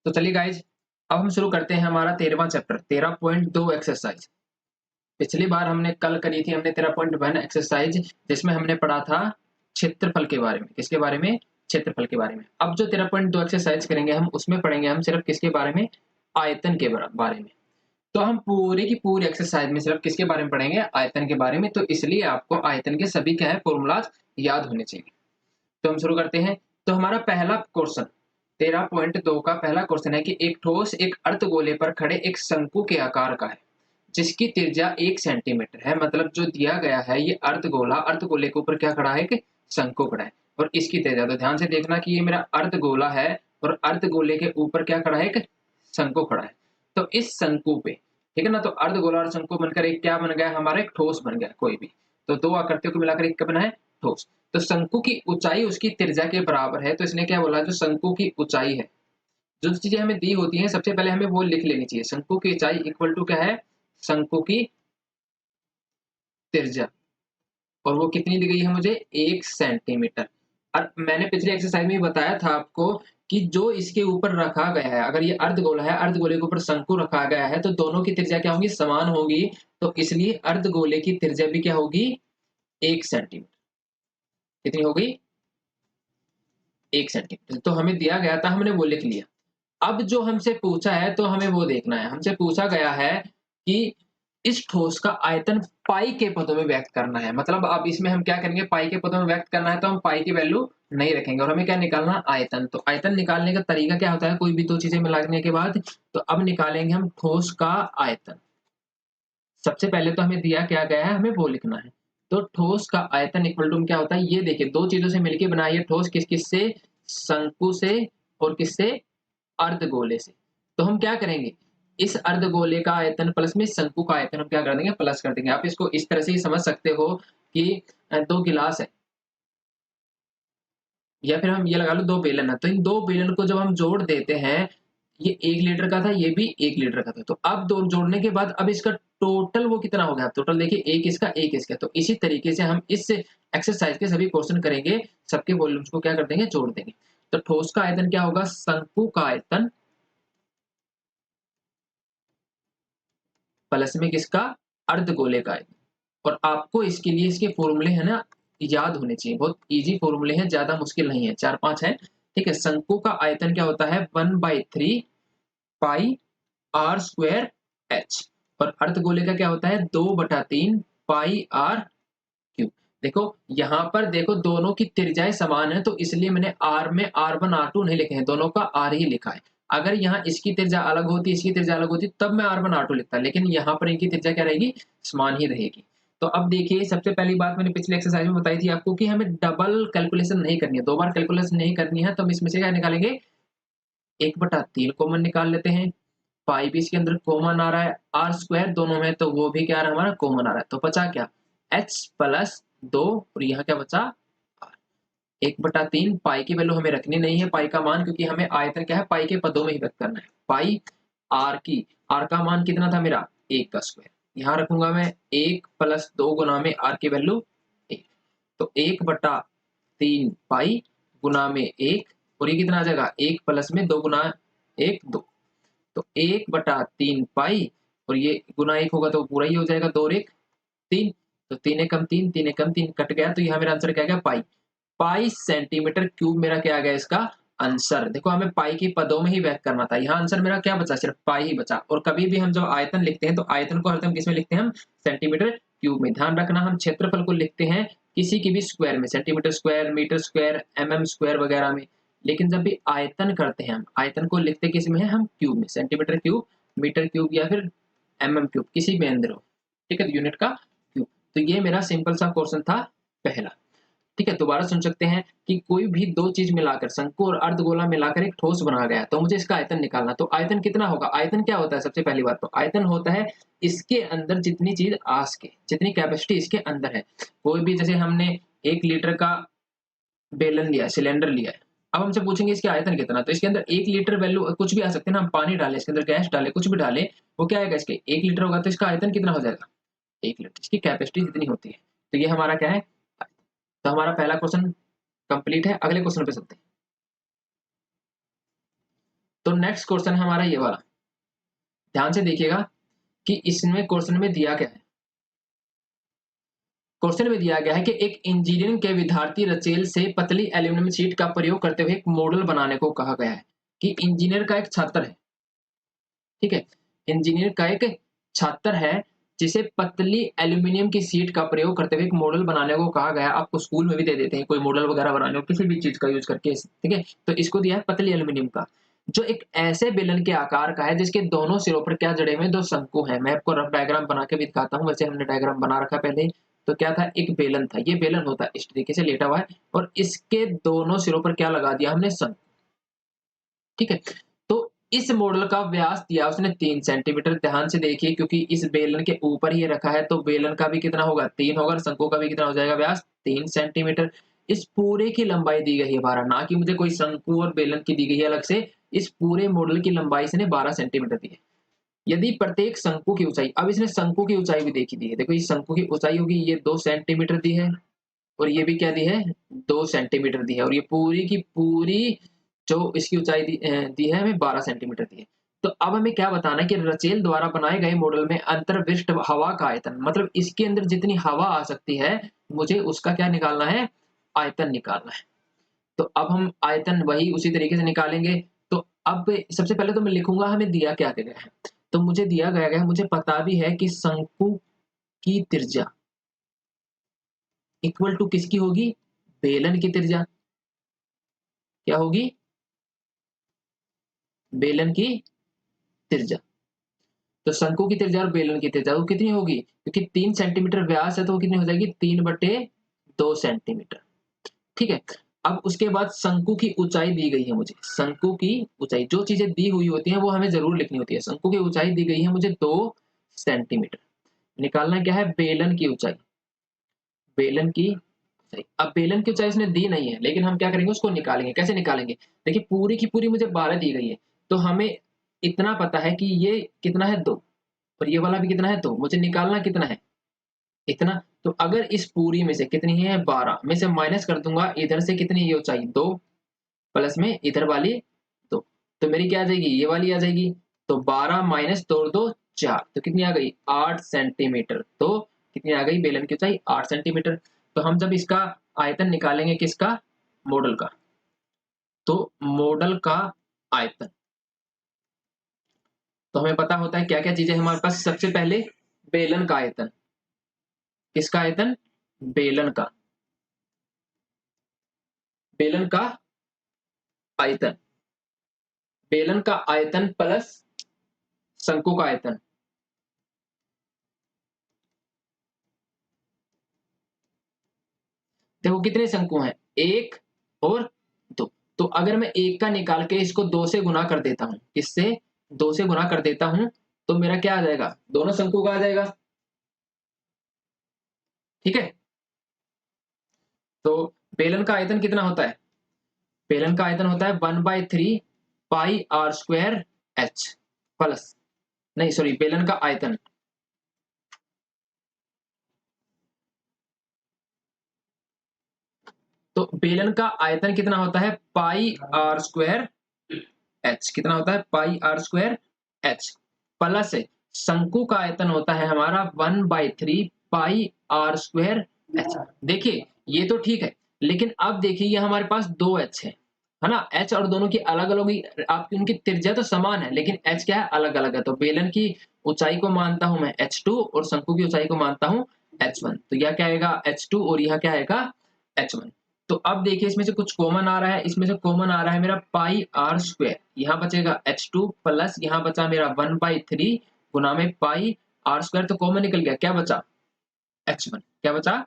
तो चलिए गाइज, अब हम शुरू करते हैं हमारा 13वां चैप्टर 13.2 एक्सरसाइज। पिछली बार हमने कल करी थी हमने 13.1 एक्सरसाइज, जिसमें हमने पढ़ा था क्षेत्रफल के बारे में। किसके बारे में? क्षेत्रफल के बारे में। अब जो 13.2 एक्सरसाइज करेंगे हम, उसमें पढ़ेंगे हम सिर्फ किसके बारे में? आयतन के बारे में। तो हम पूरी की पूरी एक्सरसाइज में सिर्फ किसके बारे में पढ़ेंगे? आयतन के बारे में। तो इसलिए आपको आयतन के सभी क्या है फॉर्मूलाज याद होने चाहिए। तो हम शुरू करते हैं। तो हमारा पहला क्वेश्चन 13.2 का पहला क्वेश्चन है कि एक ठोस एक अर्धगोले पर खड़े एक शंकु के आकार का है, जिसकी त्रिज्या 1 सेंटीमीटर है। मतलब जो दिया गया है ये अर्धगोले के ऊपर क्या खड़ा है? कि शंकु खड़ा है। और इसकी त्रिज्या, तो ध्यान से देखना कि ये मेरा अर्धगोला है और अर्धगोले के ऊपर क्या खड़ा है? एक शंकु खड़ा है। तो इस शंकु पे, ठीक है ना, तो अर्धगोला और शंकु बनकर एक क्या बन गया? हमारा एक ठोस बन गया कोई भी। तो दो आकृतियों को मिलाकर एक क्या बना है? ठोस। तो शंकु की ऊंचाई उसकी त्रिज्या के बराबर है। तो इसने क्या बोला? जो शंकु की ऊंचाई है, जो चीजें हमें दी होती हैं सबसे पहले हमें वो लिख लेनी चाहिए। शंकु की ऊंचाई इक्वल टू क्या है? शंकु की त्रिज्या। और वो कितनी दी गई है मुझे? 1 सेंटीमीटर। और मैंने पिछले एक्सरसाइज में बताया था आपको कि जो इसके ऊपर रखा गया है, अगर ये अर्धगोला है, अर्धगोले के ऊपर शंकु रखा गया है, तो दोनों की त्रिज्या क्या होगी? समान होगी। तो इसलिए अर्धगोले की त्रिज्या भी क्या होगी? 1 सेंटीमीटर। कितनी होगी? 1 सेंटीमीटर। तो हमें दिया गया था, हमने वो लिख लिया। अब जो हमसे पूछा है तो हमें वो देखना है। हमसे पूछा गया है कि इस ठोस का आयतन पाई के पदों में व्यक्त करना है। मतलब अब इसमें हम क्या करेंगे? पाई के पदों में व्यक्त करना है तो हम पाई की वैल्यू नहीं रखेंगे और हमें क्या निकालना? आयतन। तो आयतन निकालने का तरीका क्या होता है? कोई भी दो चीजें मिलाने के बाद, तो अब निकालेंगे हम ठोस का आयतन। सबसे पहले तो हमें दिया क्या गया है, हमें वो लिखना है। तो ठोस का आयतन इक्वल टू क्या होता है? ये देखिए, दो चीजों से मिलकर बना है ठोस। किस किस से? शंकु से और किससे? अर्धगोले से। तो हम क्या करेंगे? इस अर्धगोले का आयतन प्लस में शंकु का आयतन हम क्या कर देंगे? प्लस कर देंगे। आप इसको इस तरह से ही समझ सकते हो कि दो गिलास है, या फिर हम ये लगा लो दो बेलन है। तो इन दो बेलन को जब हम जोड़ देते हैं, ये 1 लीटर का था, ये भी 1 लीटर का था। तो अब दो जोड़ने के बाद अब इसका टोटल वो कितना हो गया? टोटल देखिए, एक इसका एक इसका। तो इसी तरीके से हम इस एक्सरसाइज के सभी क्वेश्चन करेंगे, सबके वॉल्यूम्स को क्या कर देंगे? जोड़ देंगे। तो ठोस का आयतन क्या होगा? शंकु का आयतन प्लस में किसका? अर्धगोले का आयतन। और आपको इसके लिए इसके फॉर्मूले है ना याद होने चाहिए। बहुत इजी फॉर्मूले हैं, ज्यादा मुश्किल नहीं है, 4-5 है। ठीक है। शंकु का आयतन क्या होता है? 1/3 पाई आर स्क्वायर एच। और अर्धगोले का क्या होता है? 2/3 पाई आर क्यूब। देखो यहाँ पर देखो, दोनों की त्रिज्याएं समान है, तो इसलिए मैंने आर में R1 R2 नहीं लिखे हैं, दोनों का आर ही लिखा है। अगर यहाँ इसकी त्रिज्या अलग होती, इसकी त्रिज्या अलग होती, तब मैं R1 R2 लिखता, लेकिन यहाँ पर इनकी त्रिज्या क्या रहेगी? समान ही रहेगी। तो अब देखिए, सबसे पहली बात मैंने पिछले एक्सरसाइज में बताई थी आपको कि हमें डबल कैलकुलेशन नहीं करनी है, दो बार कैलकुलेशन नहीं करनी है। तो हम इसमें से क्या निकालेंगे? 1/3 कॉमन निकाल लेते हैं। पाई भी इसके अंदर कॉमन आ रहा है, आर स्क्वायर दोनों में, तो वो भी क्या आ रहा है? हमारा कॉमन आ रहा है। तो बचा क्या? H plus 2। और यहाँ क्या बचा? आर। 1/3 पाई की वैल्यू हमें रखनी नहीं है, पाई का मान, क्योंकि हमें आयतन क्या है? पाई के पदों में ही व्यक्त करना है। पाई आर की, आर का मान कितना था मेरा? 1 का स्क्वायर। यहाँ रखूंगा मैं 1 प्लस 2 गुना में आर की वैल्यू 1। तो 1/3 पाई गुना में 1। और ये कितना आ जाएगा? 1 प्लस में 2 गुना 1 2। तो 1/3 पाई, और ये गुना 1 होगा तो पूरा ही हो जाएगा, 2 और 1 3। तो 3 एकम 3, 3 एकम 3 कट गया। तो यहाँ मेरा आंसर क्या आ गया? पाई। पाई सेंटीमीटर क्यूब मेरा क्या आ गया इसका आंसर? देखो, हमें पाई की पदों में ही व्यक्त करना था। यहाँ आंसर मेरा क्या बचा? सिर्फ पाई ही बचा। और कभी भी हम जब आयतन लिखते हैं तो आयतन को हरदम किस में लिखते हैं? हम सेंटीमीटर क्यूब में। ध्यान रखना, हम क्षेत्रफल को लिखते हैं किसी की भी स्क्वायर में, centimetre square, metre square, square वगैरह में। लेकिन जब भी आयतन करते हैं, हम आयतन को लिखते किस में है? हम क्यूब में, सेंटीमीटर क्यूब, मीटर क्यूब या फिर क्यूब, किसी में अंदर हो। ठीक है, तो यूनिट का क्यूब। तो ये मेरा सिंपल सा क्वेश्चन था पहला। ठीक है, दोबारा सुन सकते हैं कि कोई भी दो चीज मिलाकर, शंकु और अर्धगोला मिलाकर एक ठोस बना गया, तो मुझे इसका आयतन निकालना। तो आयतन कितना होगा? आयतन क्या होता है? सबसे पहली बात तो आयतन होता है इसके अंदर जितनी चीज आ सके, जितनी कैपेसिटी इसके अंदर है। कोई भी, जैसे हमने 1 लीटर का बेलन लिया, सिलेंडर लिया है, अब हमसे पूछेंगे इसके आयतन कितना, तो इसके अंदर 1 लीटर वैल्यू कुछ भी आ सकते हैं ना। हम पानी डालें इसके अंदर, गैस डालें, कुछ भी डालें, वो क्या आएगा? इसके 1 लीटर होगा, तो इसका आयतन कितना हो जाएगा? 1 लीटर। इसकी कैपेसिटी जितनी होती है। तो ये हमारा क्या है? तो हमारा पहला क्वेश्चन कंप्लीट है। अगले क्वेश्चन पे चलते हैं। तो नेक्स्ट क्वेश्चन है हमारा ये वाला, ध्यान से देखिएगा कि इसमें क्वेश्चन में दिया क्या है। क्वेश्चन में दिया गया है कि एक इंजीनियरिंग के विद्यार्थी रचेल से पतली एल्यूमिनियम शीट का प्रयोग करते हुए एक मॉडल बनाने को कहा गया है। कि इंजीनियर का एक छात्र है, ठीक है, इंजीनियर का एक छात्र है जिसे पतली एल्यूमिनियम की शीट का प्रयोग करते हुए एक मॉडल बनाने को कहा गया है। आपको स्कूल में भी दे देते हैं कोई मॉडल वगैरह बनाने को किसी भी चीज का यूज करके, ठीक है। तो इसको दिया है पतली एल्यूमिनियम का, जो एक ऐसे बेलन के आकार का है जिसके दोनों सिरों पर क्या जड़े हुए दो शंकु हैं। मैं आपको रफ डायग्राम बना के भी दिखाता हूँ, वैसे हमने डायग्राम बना रखा पहले ही। तो क्या था, एक बेलन था, ये बेलन होता है इस तरीके से लेटा हुआ है और इसके दोनों सिरों पर क्या लगा दिया हमने, शंकु, ठीक है। तो इस मॉडल का व्यास दिया उसने 3 सेंटीमीटर। ध्यान से देखिए क्योंकि इस बेलन के ऊपर ही रखा है तो बेलन का भी कितना होगा, 3 होगा, शंकु का भी कितना हो जाएगा व्यास, 3 सेंटीमीटर। इस पूरे की लंबाई दी गई है 12, ना कि मुझे कोई शंकु और बेलन की दी गई है अलग से, इस पूरे मॉडल की लंबाई इसने 12 सेंटीमीटर दी है। यदि प्रत्येक शंकु की ऊंचाई, अब इसने शंकु की ऊंचाई भी देखी दी है, देखो इस शंकु की ऊंचाई होगी ये 2 सेंटीमीटर दी है और ये भी क्या दी है, 2 सेंटीमीटर दी है, और ये पूरी की पूरी जो इसकी ऊंचाई दी है हमें 12 सेंटीमीटर दी है। तो अब हमें क्या बताना है कि रचेल द्वारा बनाए गए मॉडल में अंतर्विष्ट हवा का आयतन, मतलब इसके अंदर जितनी हवा आ सकती है मुझे उसका क्या निकालना है, आयतन निकालना है। तो अब हम आयतन वही उसी तरीके से निकालेंगे। तो अब सबसे पहले तो मैं लिखूंगा हमें दिया क्या गया है। तो मुझे दिया गया है, मुझे पता भी है कि शंकु की त्रिज्या इक्वल टू किसकी होगी, बेलन की त्रिज्या, क्या होगी, बेलन की त्रिज्या। तो शंकु की त्रिज्या और बेलन की त्रिज्या वो कितनी होगी, क्योंकि 3 सेंटीमीटर व्यास है तो वो कितनी हो जाएगी, 3/2 सेंटीमीटर, ठीक है। अब उसके बाद शंकु की ऊंचाई दी गई है मुझे, शंकु की ऊंचाई, जो चीजें दी हुई होती हैं वो हमें जरूर लिखनी होती है। शंकु की ऊंचाई दी गई है मुझे 2 सेंटीमीटर। निकालना क्या है, बेलन की ऊंचाई, बेलन की ऊंचाई। अब बेलन की ऊंचाई उसने दी नहीं है लेकिन हम क्या करेंगे, उसको निकालेंगे। कैसे निकालेंगे, देखिए पूरी की पूरी मुझे 12 दी गई है तो हमें इतना पता है कि ये कितना है, 2, और ये वाला भी कितना है, 2। मुझे निकालना कितना है, इतना। तो अगर इस पूरी में से कितनी है, 12 में से माइनस कर दूंगा इधर से कितनी ये ऊंचाई, 2, प्लस में इधर वाली 2, तो मेरी क्या आ जाएगी, ये वाली आ जाएगी। तो 12 माइनस तोड़ दो 4, तो कितनी आ गई, 8 सेंटीमीटर। तो कितनी आ गई बेलन की ऊंचाई, 8 सेंटीमीटर। तो हम जब इसका आयतन निकालेंगे किसका, मॉडल का, तो मॉडल का आयतन, तो हमें पता होता है क्या क्या चीजें हमारे पास। सबसे पहले बेलन का आयतन, किसका आयतन, बेलन का, बेलन का आयतन, बेलन का आयतन प्लस शंकु का आयतन। देखो कितने शंकु हैं, 1 और 2। तो अगर मैं 1 का निकाल के इसको 2 से गुना कर देता हूं, किससे, 2 से गुना कर देता हूं, तो मेरा क्या आ जाएगा, दोनों शंकु का आ जाएगा, ठीक है। तो बेलन का आयतन कितना होता है, बेलन का आयतन होता है 1/3 पाई आर स्क्वायर एच, प्लस, नहीं सॉरी, बेलन का आयतन, तो बेलन का आयतन कितना होता है, पाई आर स्क्वायर एच, कितना होता है, पाई आर स्क्वायर एच, प्लस शंकु का आयतन होता है हमारा 1/3 पाई आर स्क्वायर एच। देखिए ये तो ठीक है, लेकिन अब देखिए ये हमारे पास 2 एच है ना, एच और दोनों की अलग अलग ही, आपकी उनकी त्रिज्या तो समान है लेकिन एच क्या है, अलग अलग है। तो बेलन की ऊंचाई को मानता हूं मैं h2 और शंकु की ऊंचाई को मानता हूं h1। तो यह क्या आएगा, h2 और यह क्या आएगा, h1। तो अब देखिए इसमें से कुछ कॉमन आ रहा है, इसमें से कॉमन आ रहा है मेरा पाई आर स्क्वायर, यहाँ बचेगा h2 प्लस यहाँ बचा मेरा 1/3 गुना में पाई आर स्क्वायर, तो कॉमन निकल गया, क्या बचा, h1, क्या बचा,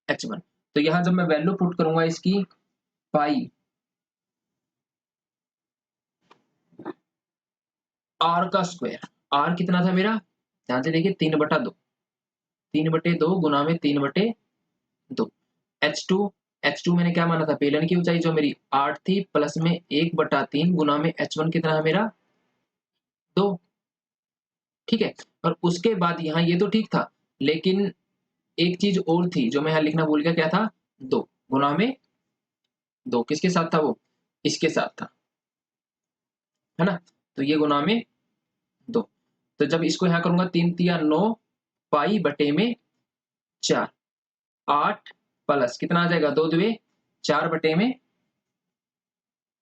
h1। तो यहाँ जब मैं वैल्यू पुट करूंगा इसकी, पाई आर का स्क्वायर, आर कितना था मेरा, ध्यान से देखिए 3/2, 3/2 गुना में 3/2, H2 मैंने क्या माना था, बेलन की ऊंचाई जो मेरी 8 थी, प्लस में 1/3 गुना में H1 कितना है मेरा, 2, ठीक है। और उसके बाद यहाँ ये तो ठीक था, लेकिन एक चीज और थी जो मैं यहाँ लिखना भूल गया, क्या था, 2 गुना में 2, किसके साथ था वो, इसके साथ था, है ना, तो ये गुना में 2। तो जब इसको यहाँ करूंगा 3 तिया 9 पाई बटे में 4, 8 प्लस कितना आ जाएगा 2 दुए 4 बटे में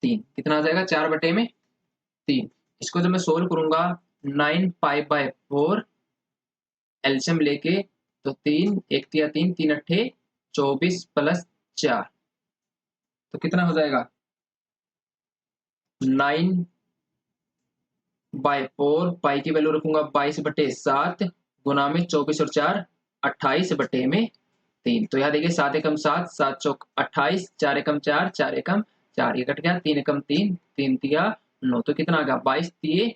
3, कितना आ जाएगा 4 बटे में 3। इसको जब मैं सोल्व करूंगा 9 पाई बाय 4 एल्सियम लेके, तो 3 1 तिया 3 3 अट्ठे 24 प्लस 4, तो कितना हो जाएगा 9 बाय 4, पाई की वैल्यू रखूंगा 22/7 गुना में 24 और 4 28 बटे में 3। तो यहाँ देखिए 7 एकम 7 7 चौक 28 4 एकम 4 4 एकम 4, ये कट गया 3 एकम 3 3 तिया 9, तो कितना आ गया 22 तिये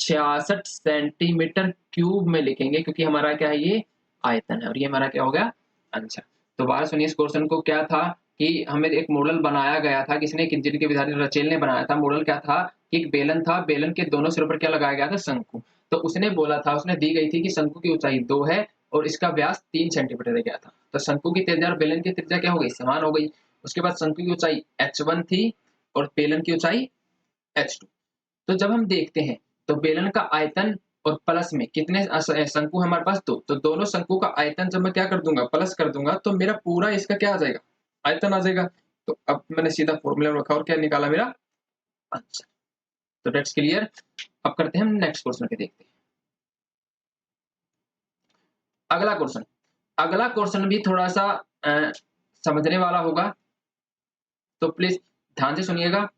66 सेंटीमीटर क्यूब में लिखेंगे, क्योंकि हमारा क्या है ये आयतन है, और ये हमारा क्या हो गया आंसर। तो बात सुनिए, इस क्वेश्चन को क्या था कि हमें एक मॉडल बनाया गया था, किसने, जिनके विद्यार्थी रचेल ने बनाया था। मॉडल क्या था कि एक बेलन था, बेलन के दोनों सिरों पर क्या लगाया गया था शंकु। तो उसने बोला था, उसने दी गई थी कि शंकु की ऊंचाई 2 है और इसका व्यास 3 सेंटीमीटर दिया गया था। तो शंकु की त्रिज्या और बेलन की त्रिज्या क्या हो गई, समान हो गई। उसके बाद शंकु की ऊंचाई h1 थी और बेलन की ऊंचाई h2। तो जब हम देखते हैं तो बेलन का आयतन और प्लस में कितने शंकु हमारे पास, दो, तो दोनों शंकु का आयतन जब मैं क्या कर दूंगा प्लस कर दूंगा, तो मेरा पूरा इसका क्या आ जाएगा आयतन आ जाएगा। तो अब मैंने सीधा फॉर्मूला रखा और क्या निकाला मेरा आंसर। तो दैट्स क्लियर। अब करते हैं हम नेक्स्ट क्वेश्चन पे, देखते हैं अगला क्वेश्चन। अगला क्वेश्चन भी थोड़ा सा समझने वाला होगा, तो प्लीज ध्यान से सुनिएगा।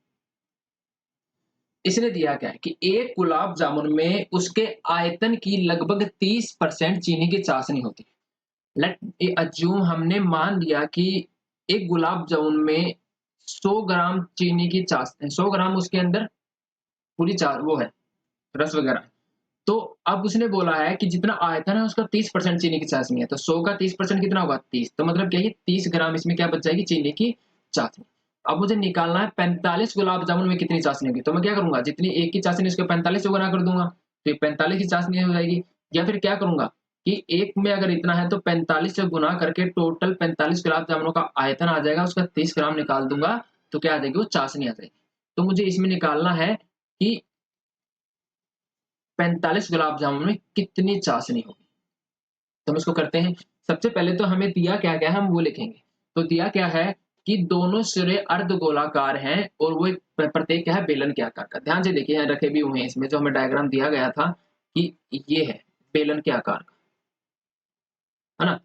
इसने दिया क्या है कि एक गुलाब जामुन में उसके आयतन की लगभग 30% चीनी की चाशनी होती है। लेट अज्यूम, हमने मान लिया कि एक गुलाब जामुन में 100 ग्राम चीनी की 100 ग्राम उसके अंदर पूरी चार वो है रस वगैरह। तो अब उसने बोला है कि जितना आयतन है उसका 30% चीनी की चाशनी है, तो 100 का 30% कितना होगा 30, तो मतलब क्या है 30 ग्राम इसमें क्या बच जाएगी चीनी की चाशनी। अब मुझे निकालना है 45 गुलाब जामुन में कितनी चाशनी होगी, तो मैं क्या करूंगा जितनी एक की चाशनी उसके 45 से गुना कर दूंगा, तो ये 45 की चाशनी हो जाएगी। या फिर क्या करूंगा कि एक में अगर इतना है तो 45 से गुना करके टोटल 45 गुलाब जामुनों का आयतन आ जाएगा, उसका 30 ग्राम निकाल दूंगा, तो क्या आ जाएगी वो चाशनी आ जाएगी। तो मुझे इसमें निकालना है कि 45 गुलाब जामुन में कितनी चाशनी होगी। तो हम इसको करते हैं। सबसे पहले तो हमें दिया क्या क्या है हम वो लिखेंगे। तो दिया क्या है कि दोनों सिरे अर्धगोलाकार हैं और वो एक प्रत्येक क्या है बेलन के आकार का। ध्यान से देखिए, यहाँ रखे भी हुए हैं इसमें जो हमें डायग्राम दिया गया था कि ये है बेलन के आकार का, है ना।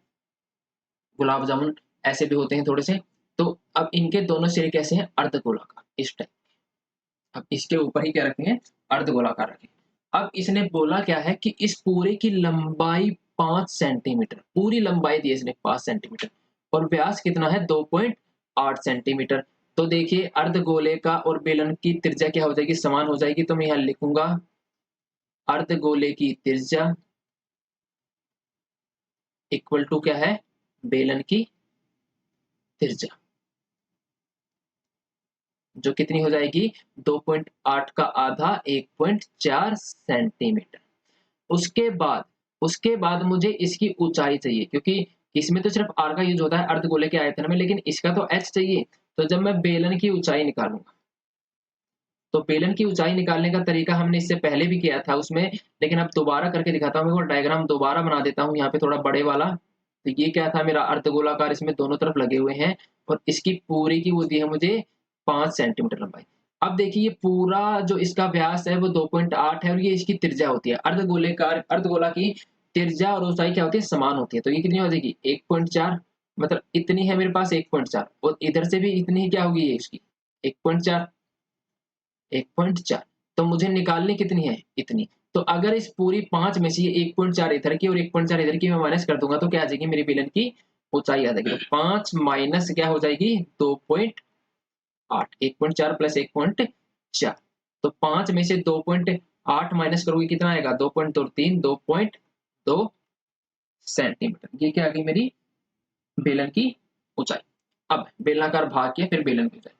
गुलाब जामुन ऐसे भी होते हैं थोड़े से। तो अब इनके दोनों सिरे कैसे हैं अर्धगोलाकार इस टाइप। अब इसके ऊपर ही क्या रखेंगे अर्धगोलाकार रखेंगे। अब इसने बोला क्या है कि इस पूरे की लंबाई 5 सेंटीमीटर, पूरी लंबाई दी है इसने 5 सेंटीमीटर, और व्यास कितना है 2.8 सेंटीमीटर। तो देखिए अर्धगोले का और बेलन की त्रिज्या क्या हो जाएगी समान हो जाएगी। तो मैं यहाँ लिखूंगा अर्धगोले की त्रिज्या इक्वल टू क्या है बेलन की त्रिज्या, जो कितनी हो जाएगी 2.8 का आधा 1.4 सेंटीमीटर। उसके बाद मुझे इसकी ऊंचाई चाहिए, क्योंकि इसमें तो सिर्फ आर का यूज होता है अर्धगोले के आयतन में, लेकिन इसका तो एच चाहिए। तो जब मैं बेलन की ऊंचाई निकालूंगा, तो बेलन की ऊंचाई निकालने का तरीका हमने इससे पहले भी किया था उसमें, लेकिन अब दोबारा करके दिखाता हूँ। मैं डायग्राम दोबारा बना देता हूँ यहाँ पे थोड़ा बड़े वाला। तो ये क्या था मेरा अर्धगोलाकार, इसमें दोनों तरफ लगे हुए हैं और इसकी पूरी की वो दी है मुझे 5 सेंटीमीटर लंबाई। अब देखिए ये पूरा जो इसका व्यास है वो 2.8 है और ये इसकी त्रिज्या होती है। अर्धगोला की त्रिज्या और ऊंचाई क्या होती है समान होती है। तो ये कितनी हो जाएगी 1.4, मतलब इतनी है मेरे पास 1.4, और इधर से भी इतनी ही क्या होगी ये इसकी 1.4 1.4। तो मुझे निकालनी कितनी है इतनी। तो अगर इस पूरी 5 में से ये 1.4 इधर की और 1.4 इधर की मैं माइनस कर दूंगा, तो क्या आ जाएगी मेरी बेलन की ऊंचाई आ जाएगी। तो 5 माइनस क्या हो जाएगी 2.8, 1.4 प्लस 1.4। तो 5 में से 2.8 माइनस करोगे कितना आएगा 2.23, 2.2 सेंटीमीटर। ये क्या आ गई मेरी बेलन की ऊंचाई। अब बेलनाकार भाग किया फिर बेलन की ऊंचाई।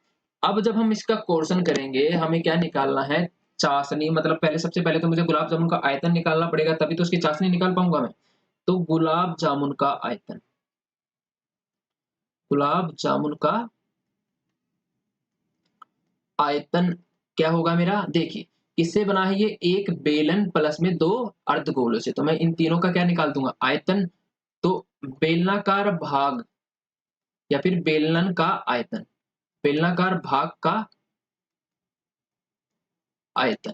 अब जब हम इसका क्वेश्चन करेंगे हमें क्या निकालना है चाशनी, मतलब पहले सबसे पहले तो मुझे गुलाब जामुन का आयतन निकालना पड़ेगा, तभी तो उसकी चाशनी निकाल पाऊंगा मैं। तो गुलाब जामुन का आयतन, गुलाब जामुन का आयतन क्या होगा मेरा, देखिए किससे बना है ये, एक बेलन प्लस में दो अर्धगोलों से। तो मैं इन तीनों का क्या निकाल दूंगा, आयतन। तो बेलनाकार भाग या फिर बेलन का आयतन, बेलनाकार भाग का आयतन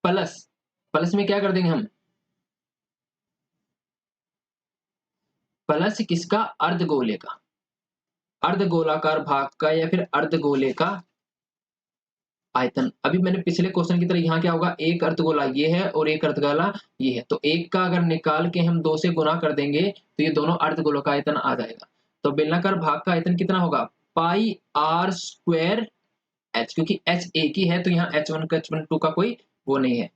प्लस, प्लस में क्या कर देंगे हम, प्लस किसका, अर्धगोले का, अर्धगोलाकार भाग का या फिर अर्धगोले का आयतन। अभी मैंने पिछले क्वेश्चन की तरह यहाँ क्या होगा, एक अर्धगोला ये है और एक अर्धगोला ये है, तो एक का अगर निकाल के हम दो से गुना कर देंगे तो ये दोनों अर्धगोलों का आयतन आ जाएगा। तो बेलनाकार भाग का आयतन कितना होगा, पाई आर स्क्वायर एच, क्योंकि एच एक ही है तो यहाँ H1 का H1 का कोई वो नहीं है।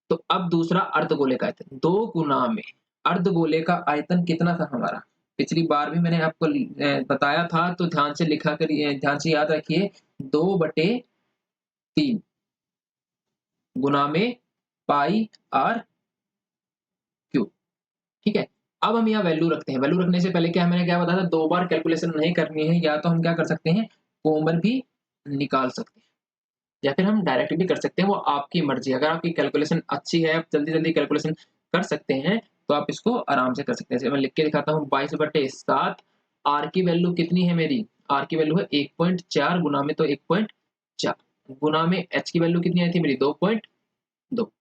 तो अब दूसरा अर्धगोले का आयतन, दो गुना में अर्धगोले का आयतन कितना था हमारा, पिछली बार भी मैंने आपको बताया था, तो ध्यान से लिखा करिए, ध्यान से याद रखिए, 2/3 गुना में पाई आर क्यूब। ठीक है, अब हम यहाँ वैल्यू रखते हैं। वैल्यू रखने से पहले क्या मैंने क्या बताया था, दो बार कैलकुलेशन नहीं करनी है, या तो हम क्या कर सकते हैं, कॉमन भी निकाल सकते हैं या फिर हम डायरेक्ट भी कर सकते हैं, वो आपकी मर्जी। अगर आपकी कैलकुलेशन अच्छी है, आप जल्दी जल्दी कैलकुलेशन कर सकते हैं, तो आप इसको आराम से कर सकते हैं। जैसे मैं लिख के दिखाता हूँ, 22/7, आर की वैल्यू कितनी है मेरी, आर की वैल्यू है 1.4 गुना में तो 1.4 गुना में एच की वैल्यू कितनी आई थी मेरी 2.2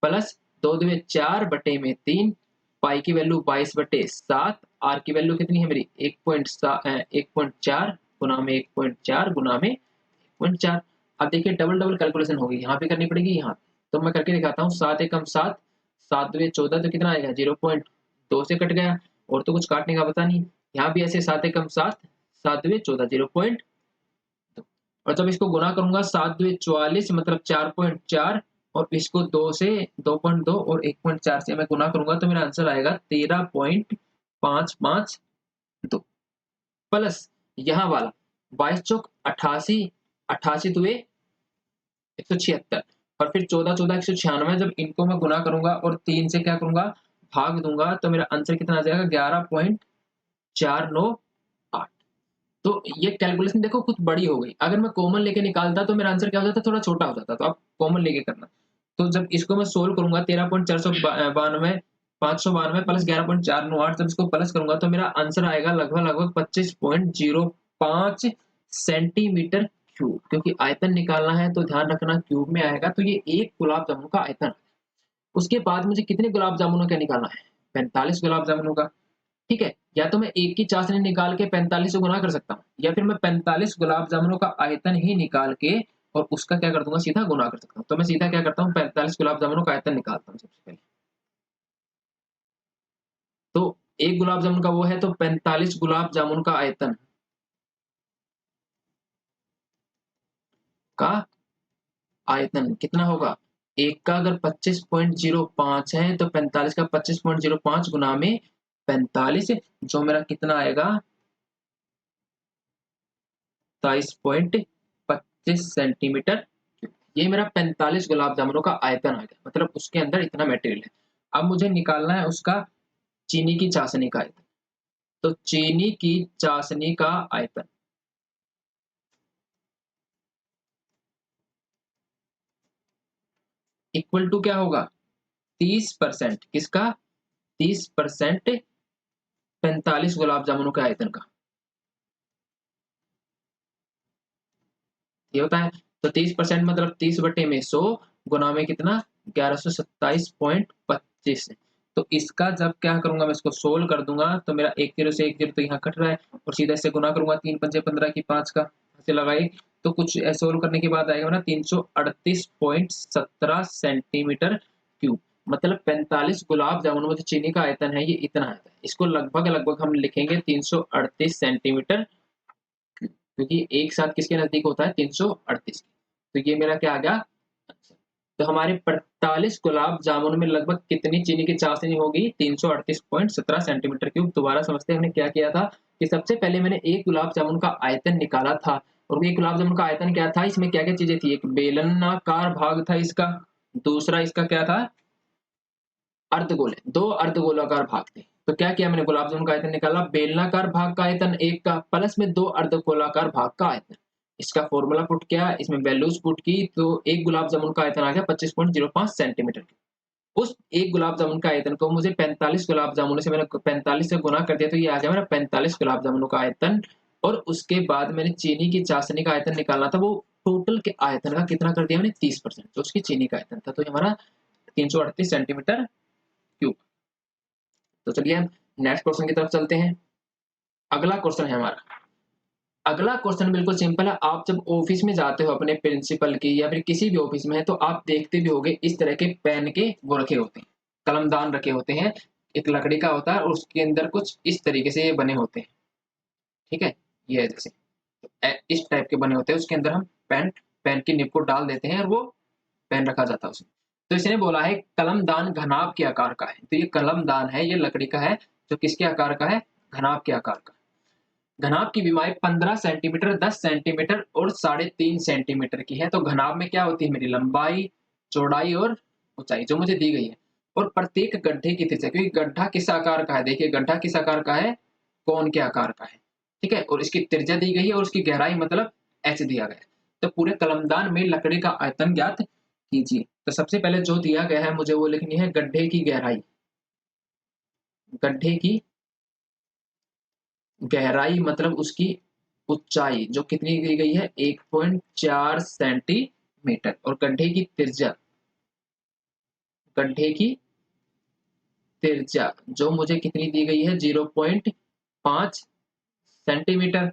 प्लस 2×4/3, पाई की वैल्यू 22/7, आर की वैल्यू कितनी है मेरी 1.4 गुना में 1.4 गुना में 1.4। अब देखिए डबल डबल कैलकुलेशन होगी, यहाँ पे करनी पड़ेगी यहाँ, तो मैं करके दिखाता हूँ। 7 एकम 7, 7×2 14, तो कितना आएगा 0.2 से कट गया, और तो कुछ काटने का पता नहीं। यहाँ भी ऐसे 7 एकम 7, 7×2 14 0.2, और जब इसको गुना करूंगा 7×2 44 मतलब 4.4, और इसको 2 से 2.2 और 1.4 से मैं गुना करूंगा तो मेरा आंसर आएगा 13.552 प्लस यहाँ वाला 22 चौक 88, 88 दुए 176, और फिर 14 14 196। जब इनको मैं गुना करूंगा और 3 से क्या करूंगा, भाग दूंगा, तो मेरा आंसर कितना आ जाएगा 11.498। तो ये कैलकुलेशन देखो कुछ बड़ी हो गई, अगर मैं कॉमन लेके निकालता तो मेरा आंसर क्या हो जाता, थोड़ा छोटा हो जाता। तो आप कॉमन लेके करना। तो जब इसको मैं सोल्व करूंगा 13.492 592 प्लस 11.498, जब इसको प्लस करूंगा तो मेरा आंसर आएगा लगभग लगभग 25.05 सेंटीमीटर क्यूब, क्योंकि आयतन निकालना है तो ध्यान रखना क्यूब में आएगा। तो ये एक गुलाब जामुन का आयतन। उसके बाद मुझे कितने गुलाब जामुनों का निकालना है, 45 गुलाब जामुनों का। ठीक है, या तो मैं एक की चाशनी निकाल के 45 से गुना कर सकता हूँ, या फिर मैं 45 गुलाब जामुनों का आयतन ही निकाल के और उसका क्या कर दूंगा, सीधा गुना कर सकता हूँ। तो मैं सीधा क्या करता हूँ, 45 गुलाब जामुनों का आयतन निकालता हूँ सबसे पहले। तो एक गुलाब जामुन का वो है, तो 45 गुलाब जामुन का आयतन का आयतन कितना होगा, एक का अगर 25.05 है तो 45 का 25.05 गुना में 45, जो मेरा कितना आएगा 27.25 सेंटीमीटर क्यूब। ये मेरा 45 गुलाब जामुनों का आयतन आ गया, मतलब उसके अंदर इतना मटेरियल है। अब मुझे निकालना है उसका चीनी की चाशनी का आयतन। तो चीनी की चाशनी का आयतन इक्वल टू क्या होगा, 30%, किसका, 30% 45 गुलाब जामुनों के आयतन का ये होता है। तो 30% मतलब 30/100 गुना में कितना 1127.25। तो इसका जब क्या करूंगा, मैं इसको सोल्व कर दूंगा तो मेरा एक जीरो से एक जीरो तो यहाँ कट रहा है, और सीधा इससे गुना करूंगा 3×5 = 15 की 5 का ऐसे लगाए, तो कुछ सोल्व करने के बाद आएगा ना 338.17 सेंटीमीटर क्यूब। मतलब 45 गुलाब जामुन में जो चीनी का आयतन है ये इतना आता है। इसको लगभग लगभग हम लिखेंगे 338 सेंटीमीटर, क्योंकि एक साथ किसके नजदीक होता है 338। तो ये मेरा क्या आ गया, तो हमारे 45 गुलाब जामुन में लगभग कितनी चीनी की चाशनी होगी, 338.17 सेंटीमीटर क्यूब। दोबारा समझते हैं हमने क्या किया था, कि सबसे पहले मैंने एक गुलाब जामुन का आयतन निकाला था, और एक गुलाब जामुन का आयतन क्या था, इसमें क्या क्या चीजें थी, एक बेलनाकार भाग था इसका, दूसरा इसका क्या था अर्धगोले, दो अर्धगोलाकार भाग थे। तो क्या किया मैंने, गुलाब जामुन का आयतन निकाला, बेलनाकार भाग का आयतन एक का प्लस में दो अर्धगोलाकार भाग का आयतन। इसका फॉर्मूला पुट किया, इसमें वैल्यूज पुट की, तो एक गुलाब जामुन का आयतन आ गया 25.05 सेंटीमीटर। उस एक गुलाब जामुन का आयतन को मुझे 45 गुलाब जामुन से मैंने 45 से गुना कर दिया, तो ये आ गया मेरा 45 गुलाब जामुनों का आयतन। और उसके बाद मैंने चीनी की चाशनी का आयतन निकालना था, वो टोटल के आयतन का कितना कर दिया मैंने 30%, जो उसकी चीनी का आयतन था, तो ये हमारा 338 सेंटीमीटर क्यूब। तो चलिए हम नेक्स्ट क्वेश्चन की तरफ चलते हैं। अगला क्वेश्चन है हमारा, अगला क्वेश्चन बिल्कुल सिंपल है। आप जब ऑफिस में जाते हो अपने प्रिंसिपल की या फिर किसी भी ऑफिस में है, तो आप देखते भी होंगे इस तरह के पेन के वो रखे होते हैं, कलमदान रखे होते हैं, एक लकड़ी का होता है और उसके अंदर कुछ इस तरीके से ये बने होते हैं, ठीक है, ये है जैसे इस टाइप के बने होते हैं, उसके अंदर हम पेन पेन की निब को डाल देते हैं और वो पेन रखा जाता है उसमें। तो इसने बोला है कलमदान घनाभ के आकार का है, तो ये कलमदान है, ये लकड़ी का है, जो किसके आकार का है, घनाभ के आकार का। घनाभ की विमाएं 15 सेंटीमीटर, 10 सेंटीमीटर और 3.5 सेंटीमीटर की है। तो घनाभ में क्या होती है, मेरी लंबाई, चौड़ाई और ऊंचाई जो मुझे दी गई है, और प्रत्येक गड्ढे की त्रिज्या, क्योंकि गड्ढा किस आकार का है, देखिए गड्ढा किस आकार का है, कोन के आकार का है, ठीक है, और इसकी त्रिज्या दी गई है और उसकी गहराई मतलब एच दिया गया है। तो पूरे कलमदान में लकड़ी का आयतन ज्ञात कीजिए। तो सबसे पहले जो दिया गया है मुझे वो लिखनी है गड्ढे की गहराई, गड्ढे की गहराई मतलब उसकी ऊंचाई जो कितनी दी गई है 1.4 सेंटीमीटर, और गड्ढे की त्रिज्या, गड्ढे की त्रिज्या जो मुझे कितनी दी गई है 0.5 सेंटीमीटर,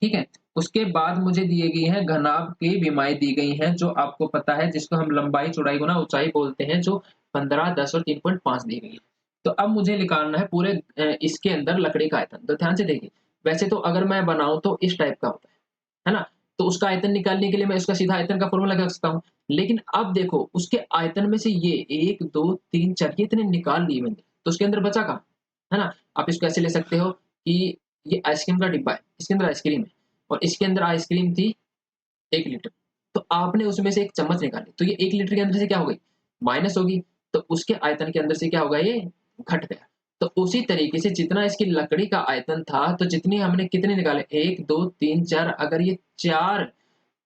ठीक है। उसके बाद मुझे दिए गई है घनाभ की विमाएं दी गई हैं, जो आपको पता है, जिसको हम लंबाई चौड़ाई गुना ऊंचाई बोलते हैं, जो 15, 10 और 3.5 दी गई है। तो अब मुझे निकालना है पूरे इसके अंदर लकड़ी का आयतन। तो ध्यान से देखिए, वैसे तो अगर मैं बनाऊं तो इस टाइप का होता है ना, तो उसका आयतन निकालने के लिए मैं उसका सीधा आयतन का फॉर्मूला लगा सकता हूँ। लेकिन अब देखो उसके आयतन में से ये 1, 2, 3, 4 ये इतने निकाल लिए मैंने, तो उसके अंदर बचा कहाँ, है ना। आप इसको ऐसे ले सकते हो कि ये आइसक्रीम का डिब्बा है, इसके अंदर आइसक्रीम है और इसके अंदर आइसक्रीम थी 1 लीटर, तो आपने उसमें से एक चम्मच निकाली, तो ये 1 लीटर के अंदर से क्या हो गई, माइनस होगी, तो उसके आयतन के अंदर से क्या होगा, ये घट गया। तो उसी तरीके से जितना इसकी लकड़ी का आयतन था, तो जितनी हमने कितने निकाले 1, 2, 3, 4, अगर ये 4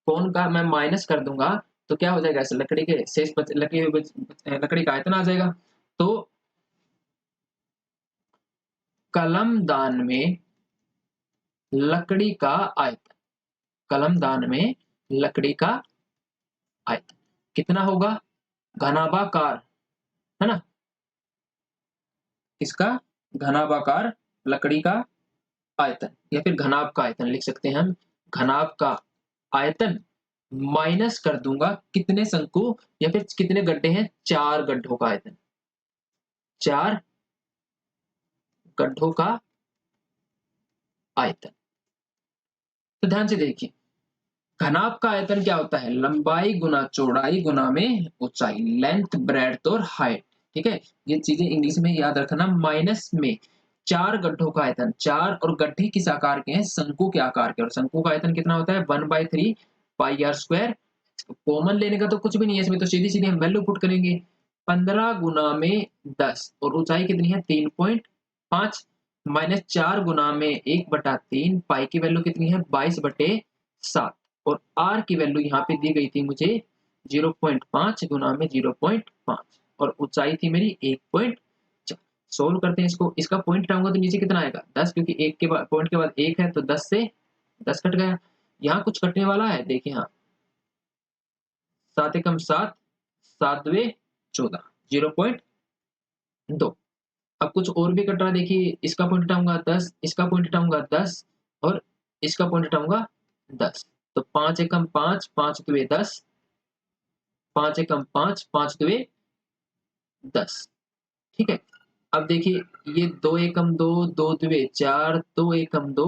कोण का मैं माइनस कर दूंगा, तो क्या हो जाएगा, इस लकड़ी के शेष लकड़ी का आयतन आ जाएगा। तो कलमदान में लकड़ी का आयतन, कलमदान में लकड़ी का आयतन कितना होगा, घनाभाकार, है ना, इसका घनाभाकार लकड़ी का आयतन या फिर घनाभ का आयतन लिख सकते हैं हम। घनाभ का आयतन माइनस कर दूंगा कितने शंकु या फिर कितने गड्ढे हैं, 4 गड्ढों का आयतन, 4 गड्ढों का आयतन। तो ध्यान से देखिए, घनाभ का आयतन क्या होता है, लंबाई गुना चौड़ाई गुना में ऊंचाई, लेंथ ब्रेड्थ और हाइट, ठीक है। ये चीजें इंग्लिश में याद रखना। माइनस में 4 गड्ढों का आयतन, 4 और गड्ढे किस आकार के हैं, शंकु के आकार के, और शंकु का आयतन कितना होता है 1/3 पाई आर स्क्वायर। कॉमन लेने का तो कुछ भी नहीं है इसमें, तो सीधी सीधी हम वैल्यू पुट करेंगे, 15 गुना में 10 और ऊंचाई कितनी है 3.5, माइनस 4 गुना में 1/3, पाई की वैल्यू कितनी है 22/7, और आर की वैल्यू यहाँ पे दी गई थी मुझे 0.5 गुना में 0.5, और ऊंचाई थी मेरी 1.4। सोल्व करते हैं इसको, इसका पॉइंट हटाऊंगा तो नीचे कितना आएगा 10, क्योंकि एक के बाद पॉइंट के बाद 1 है, तो 10 से 10 कट गया। यहाँ कुछ कटने वाला है, देखिए हाँ, 7 एकम 7, 7 दुए 14, 0.2। अब कुछ और भी कट रहा है, देखिए इसका पॉइंट हटाऊंगा 10, इसका पॉइंट हटाऊंगा 10 और इसका पॉइंट हटाऊंगा 10, तो 5 एकम 5, 5 दुए 10, 5 एकम 5, 5 दुए 10, ठीक है। अब देखिए ये 2 एकम 2, 2 दुए 4, 2 एकम 2,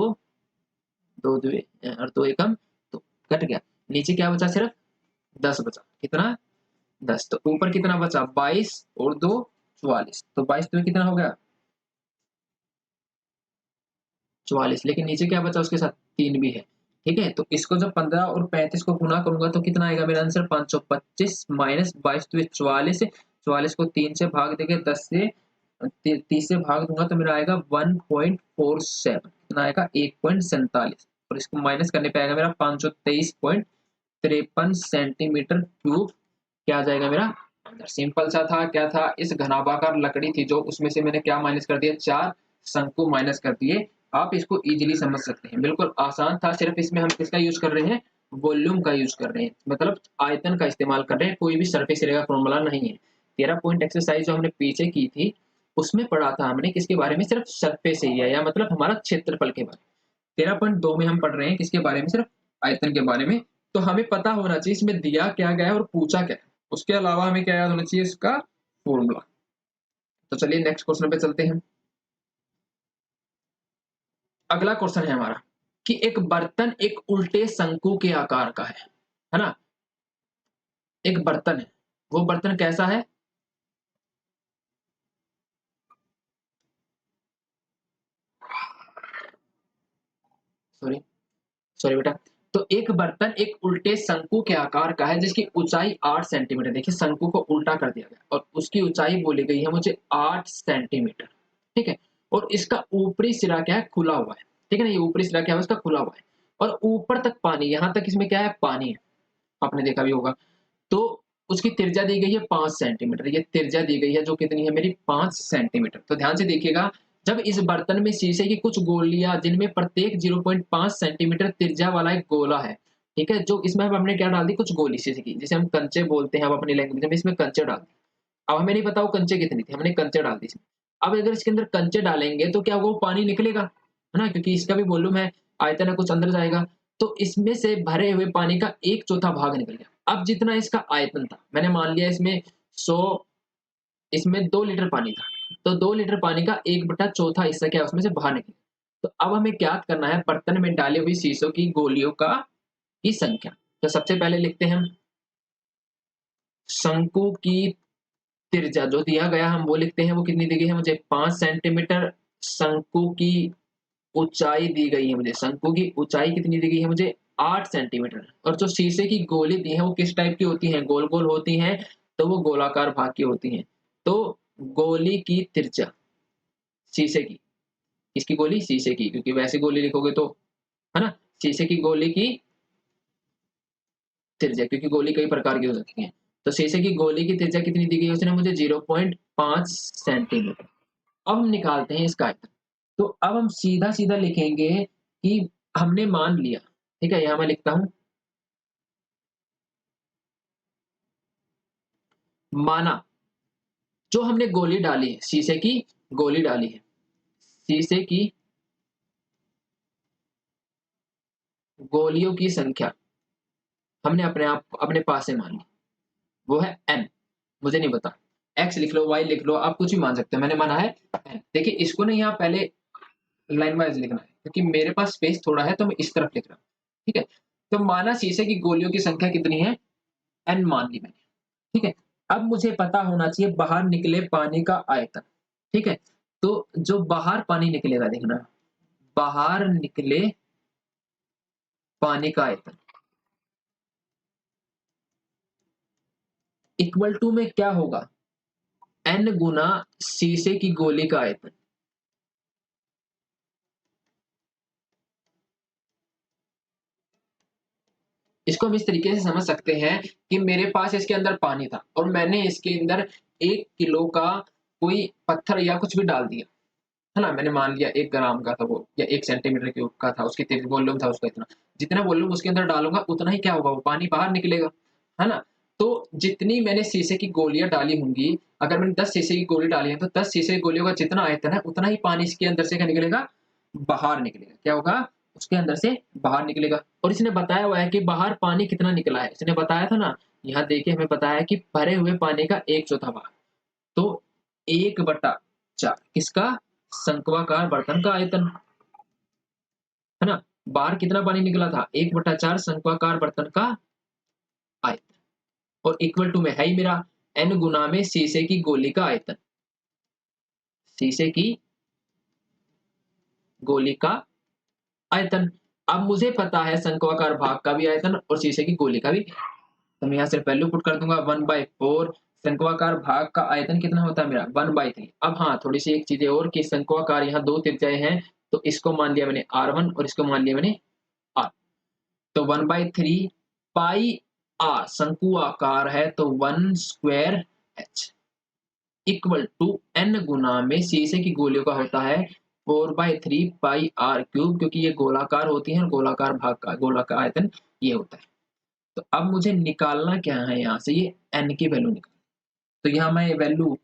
2 दुए और 2 एकम तो कट गया। नीचे क्या बचा, सिर्फ 10 बचा, कितना 10, तो ऊपर कितना बचा 22 और 2 44, तो 22 में कितना हो गया 44, लेकिन नीचे क्या बचा उसके साथ 3 भी है, ठीक है। तो इसको जब 15 और 35 को गुना करूंगा तो कितना आएगा मेरा आंसर 525 माइनस 22 तो 44, 44 को 3 से भाग देंगे, 10 से 30 से भाग दूंगा तो मेरा आएगा 1.47, कितना आएगा 1.47, और इसको माइनस करने पे आएगा मेरा 523.53 सेंटीमीटर क्यूब। क्या आ जाएगा मेरा आंसर? सिंपल सा था, क्या था, इस घनाभाकार लकड़ी थी जो, उसमें से मैंने क्या माइनस कर दिया, 4 शंकु माइनस कर दिए। आप इसको इजीली समझ सकते हैं, बिल्कुल आसान था। सिर्फ इसमें हम किसका यूज कर रहे हैं, वॉल्यूम का यूज कर रहे हैं, मतलब आयतन का इस्तेमाल कर रहे हैं, कोई भी सरफेस एरिया का फॉर्मूला नहीं है। 13 पॉइंट एक्सरसाइज जो हमने पीछे की थी उसमें पढ़ा था हमने किसके बारे में, सिर्फ सरफेस एरिया या मतलब हमारा क्षेत्रफल के बारे में। 13.2 में हम पढ़ रहे हैं किसके बारे में, सिर्फ आयतन के बारे में। तो हमें पता होना चाहिए इसमें दिया क्या गया है और पूछा क्या है, उसके अलावा हमें क्या याद होना चाहिए, इसका फॉर्मूला। तो चलिए नेक्स्ट क्वेश्चन पे चलते हैं। अगला क्वेश्चन है हमारा कि एक बर्तन एक उल्टे शंकु के आकार का है ना, एक बर्तन है, वो बर्तन कैसा है, सॉरी सॉरी बेटा। तो एक बर्तन एक उल्टे शंकु के आकार का है जिसकी ऊंचाई 8 सेंटीमीटर, देखिए शंकु को उल्टा कर दिया गया और उसकी ऊंचाई बोली गई है मुझे 8 सेंटीमीटर, ठीक है। और इसका ऊपरी सिरा क्या है, खुला हुआ है, ठीक है ना, ये ऊपरी सिरा क्या है उसका, खुला हुआ है। और ऊपर तक पानी, यहाँ तक इसमें क्या है, पानी है, आपने देखा भी होगा। तो उसकी त्रिज्या दी गई है 5 सेंटीमीटर, ये त्रिज्या दी गई है जो कितनी है मेरी, 5 सेंटीमीटर। तो ध्यान से देखिएगा, जब इस बर्तन में शीशे की कुछ गोलियां जिनमें प्रत्येक 0.5 सेंटीमीटर त्रिज्या वाला एक गोला है, ठीक है, जो इसमें हमने क्या डाल दी, कुछ गोली शीशे की, जिसे हम कंचे बोलते हैं अब अपनी लैंग्वेज में, इसमें कंचे डाल दी। अब हमें नहीं पता वो कंचे कितनी थी, हमने कंचे डाल दी इसमें। अब अगर इसके अंदर कंचे डालेंगे तो क्या वो पानी निकलेगा, है ना, क्योंकि इसका भी वॉल्यूम है, आयतन है, कुछ अंदर जाएगा। तो इसमें से भरे हुए पानी का 1/4 भाग निकल गया। अब जितना इसका आयतन था, मैंने मान लिया इसमें 100, इसमें 2 लीटर पानी था, तो 2 लीटर पानी का 1/4 हिस्सा क्या है उसमें से बाहर निकला। तो अब हमें ज्ञात करना है बर्तन में डाली हुई शीशों की गोलियों का की संख्या। तो सबसे पहले लिखते हैं हम शंकु की त्रिज्या जो दिया गया हम वो लिखते हैं, वो कितनी दी गई है मुझे, 5 सेंटीमीटर। शंकु की ऊंचाई दी गई है मुझे, शंकु की ऊंचाई कितनी दी गई है मुझे, 8 सेंटीमीटर। और जो शीशे की गोली दी है वो किस टाइप की होती हैं, गोल गोल होती हैं, तो वो गोलाकार भाग की होती हैं। तो गोली की त्रिज्या शीशे की, किसकी गोली, शीशे की, क्योंकि वैसे गोली लिखोगे तो, है ना, शीशे की गोली की त्रिज्या, क्योंकि गोली कई प्रकार की हो सकती है। तो शीशे की गोली की त्रिज्या कितनी दी गई है उसने मुझे, 0.5 सेंटीमीटर। अब हम निकालते हैं इसका आयतन। तो अब हम सीधा सीधा लिखेंगे कि हमने मान लिया, ठीक है, यहां मैं लिखता हूं, माना, जो हमने गोली डाली है, शीशे की गोली डाली है, शीशे की गोलियों की संख्या हमने अपने आप अपने पास से मान ली, वो है n, मुझे नहीं पता, x लिख लो, y लिख लो, आप कुछ भी मान सकते हो, मैंने माना है n। देखिए इसको ना यहाँ पहले लाइन वाइज लिखना है क्योंकि मेरे पास स्पेस थोड़ा है तो मैं इस तरफ लिख रहा हूँ, ठीक है। तो माना शीशे की गोलियों की संख्या कितनी है, n मान ली मैंने, ठीक है। अब मुझे पता होना चाहिए बाहर निकले पानी का आयतन, ठीक है। तो जो बाहर पानी निकलेगा, देखना, बाहर निकले पानी का आयतन इक्वल टू में क्या होगा, n गुना शीशे की गोली का आयतन। इसको हम इस तरीके से समझ सकते हैं कि मेरे पास इसके अंदर पानी था और मैंने इसके अंदर 1 किलो का कोई पत्थर या कुछ भी डाल दिया, है ना, मैंने मान लिया 1 ग्राम का था वो या 1 सेंटीमीटर क्यूब का था, उसकी वॉल्यूम था उसका इतना, जितना वॉल्यूम उसके अंदर डालूंगा उतना ही क्या होगा, वो पानी बाहर निकलेगा, है ना। तो जितनी मैंने शीशे की गोलियां डाली होंगी, अगर मैंने 10 शीशे की गोली डाली है तो 10 शीशे की गोलियों का जितना आयतन है उतना ही पानी इसके अंदर से क्या निकलेगा, बाहर निकलेगा, क्या होगा, उसके अंदर से बाहर निकलेगा। और इसने बताया हुआ है कि बाहर पानी कितना निकला है, इसने बताया था ना, यहाँ देखिए हमें बताया कि भरे हुए पानी का 1/4 भाग। तो 1/4 किसका, शंक्वाकार बर्तन का आयतन, है ना, बाहर कितना पानी निकला था, 1/4 शंक्वाकार बर्तन का आयतन। और इक्वल टू में है ही मेरा n गुना में शीशे की गोली का आयतन, शीशे की गोली का आयतन। अब मुझे पता है शंक्वाकार भाग का भी आयतन और शीशे की गोली का भी, तो मैं यहाँ सिर्फ वैल्यू पुट कर दूंगा 1/4। शंक्वाकार भाग का आयतन कितना होता है मेरा, 1/3। अब हाँ थोड़ी सी एक चीजें और कि शंक्वाकार यहाँ 2 त्रिज्याएं हैं, तो इसको मान लिया मैंने r1 और इसको मान लिया मैंने तो 1/3 पाई आर शंकु आकार है तो 1 square H equal to N गुना में शीशे की गोलियों का होता है 4/3 पाई आर क्यूब, क्योंकि ये गोलाकार होती है, गोलाकार भाग का गोलाकार आयतन ये होता है। तो अब मुझे निकालना क्या है, यहाँ से ये एन की वैल्यू निकाल। तो यहाँ मैं ये वैल्यू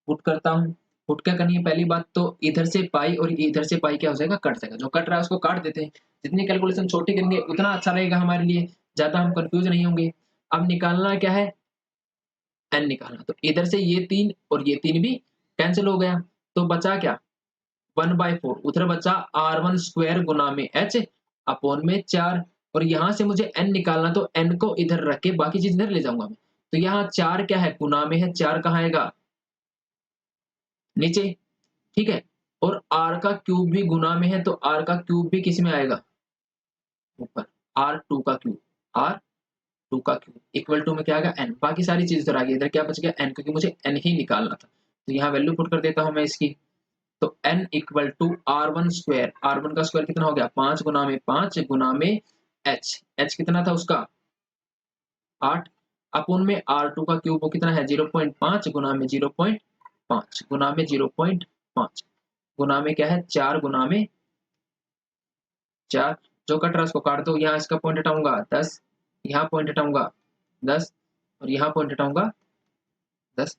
पुट करता हूँ। पुट क्या करनी है, पहली बात तो इधर से पाई और इधर से पाई क्या हो जाएगा, कट जाएगा। जो कट रहा है उसको काट देते हैं। जितनी कैलकुलेशन छोटी करेंगे उतना अच्छा रहेगा हमारे लिए, ज्यादा हम कंफ्यूज नहीं होंगे। अब निकालना क्या है, एन निकालना। तो इधर से ये 3 और ये 3 भी कैंसिल हो गया, तो बचा क्या 1/4। उधर बचा R1 स्क्वायर गुना में एच अपॉन में 4। और यहाँ से मुझे एन निकालना, तो एन को इधर रख के बाकी चीज इधर ले जाऊंगा मैं। तो यहाँ 4 क्या है, गुना में है, 4 कहाँ आएगा नीचे, ठीक है। और आर का क्यूब भी गुना में है, तो आर का क्यूब भी किस में आएगा ऊपर, R2 का क्यूब, R2 का क्यूब इक्वल टू में क्या आएगा एन। बाकी सारी चीज इधर आ गई, इधर क्या बच गया एन, क्योंकि मुझे एन ही निकालना था। तो यहाँ वैल्यू पुट कर देता हूं मैं इसकी। तो n equal to R1 square, R1 का स्क्वायर कितना हो गया 5 गुना में 5 गुना में h कितना था उसका 8 अपोन में R2 का क्यूब वो कितना है 0.5 गुना में 0.5 गुना में 0.5 गुना में क्या है 4 गुना में 4। जो कट रहा है उसको काट दो। यहाँ इसका पॉइंट हटाऊंगा 10, यहाँ पॉइंट हटाऊंगा 10 और यहाँ पॉइंट हटाऊंगा 10।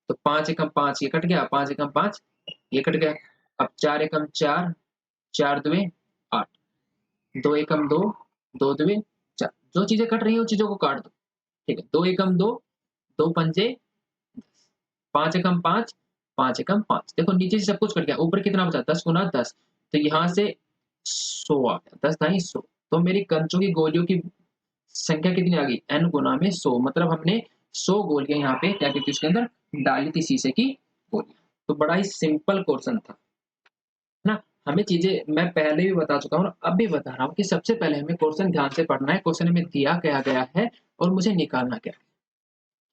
तो 5 एकम 5 ये कट गया, 5 एकम 5 ये कट गया। अब 4 एकम 4, 4 दुए 8, 2 एकम 2, 2 दुए 4। जो चीजें कट रही है उन चीजों को काट दो, ठीक है। 2 एकम 2, 2 पंजे 5 एकम 5, 5 एकम 5। देखो नीचे से सब कुछ कट गया, ऊपर कितना बचा 10 गुना 10। तो यहाँ से 100 आ गया, 10 दाई 100। तो मेरी कंचों की गोलियों की संख्या कितनी आ गई n गुना में 100। मतलब हमने 100 गोलियां यहाँ पे क्या कहती है उसके अंदर डाली थी शीशे की गोलियां। तो बड़ा ही सिंपल क्वेश्चन था ना। हमें चीजें मैं पहले भी बता चुका हूँ और अब भी बता रहा हूँ कि सबसे पहले हमें क्वेश्चन ध्यान से पढ़ना है, क्वेश्चन में दिया क्या गया है और मुझे निकालना क्या है,